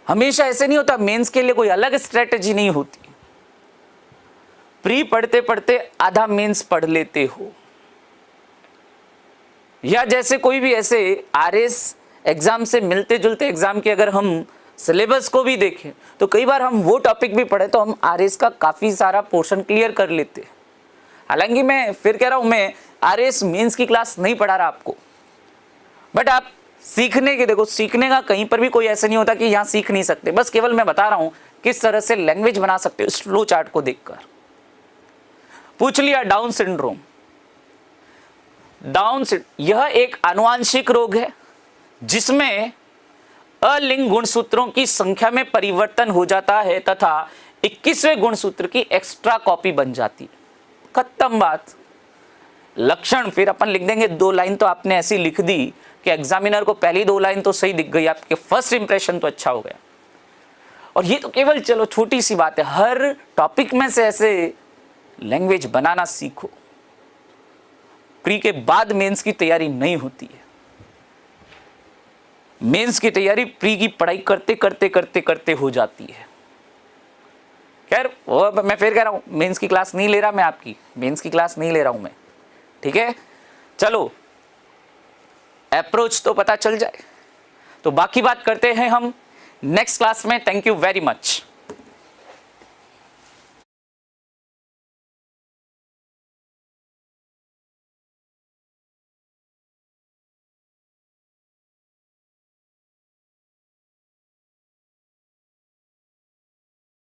हमेशा ऐसे नहीं होता। मेंस के लिए कोई अलग स्ट्रेटेजी नहीं होती। प्री पढ़ते पढ़ते आधा मेंस पढ़ लेते हो, या जैसे कोई भी ऐसे आरएएस एग्जाम से मिलते जुलते एग्जाम के अगर हम सिलेबस को भी देखें तो कई बार हम वो टॉपिक भी पढ़े तो हम आरएएस का काफी सारा पोर्शन क्लियर कर लेते हैं। हालांकि मैं फिर कह रहा हूं, मैं आरएएस मेंस की क्लास नहीं पढ़ा रहा आपको, बट आप सीखने के, देखो सीखने का कहीं पर भी कोई ऐसा नहीं होता कि यहां सीख नहीं सकते। बस केवल मैं बता रहा हूं किस तरह से लैंग्वेज बना सकते हो इस फ्लो चार्ट को देखकर। पूछ लिया डाउन सिंड्रोम, यह एक आनुवांशिक रोग है जिसमें अलिंग गुणसूत्रों की संख्या में परिवर्तन हो जाता है तथा 21वें गुणसूत्र की एक्स्ट्रा कॉपी बन जाती है। खत्म बात। लक्षण फिर अपन लिख देंगे, 2 लाइन तो आपने ऐसी लिख दी कि एग्जामिनर को पहली 2 लाइन तो सही दिख गई, आपके फर्स्ट इंप्रेशन तो अच्छा हो गया। और ये तो केवल चलो छोटी सी बात है, हर टॉपिक में से ऐसे लैंग्वेज बनाना सीखो। प्री के बाद मेंस की तैयारी नहीं होती है। मेंस की तैयारी प्री की पढ़ाई करते करते करते करते हो जाती है। खैर वो मैं फिर कह रहा हूं, मेंस की क्लास नहीं ले रहा मैं, आपकी मेंस की क्लास नहीं ले रहा हूं मैं, ठीक है। चलो अप्रोच तो पता चल जाए, तो बाकी बात करते हैं हम नेक्स्ट क्लास में। Thank you very much.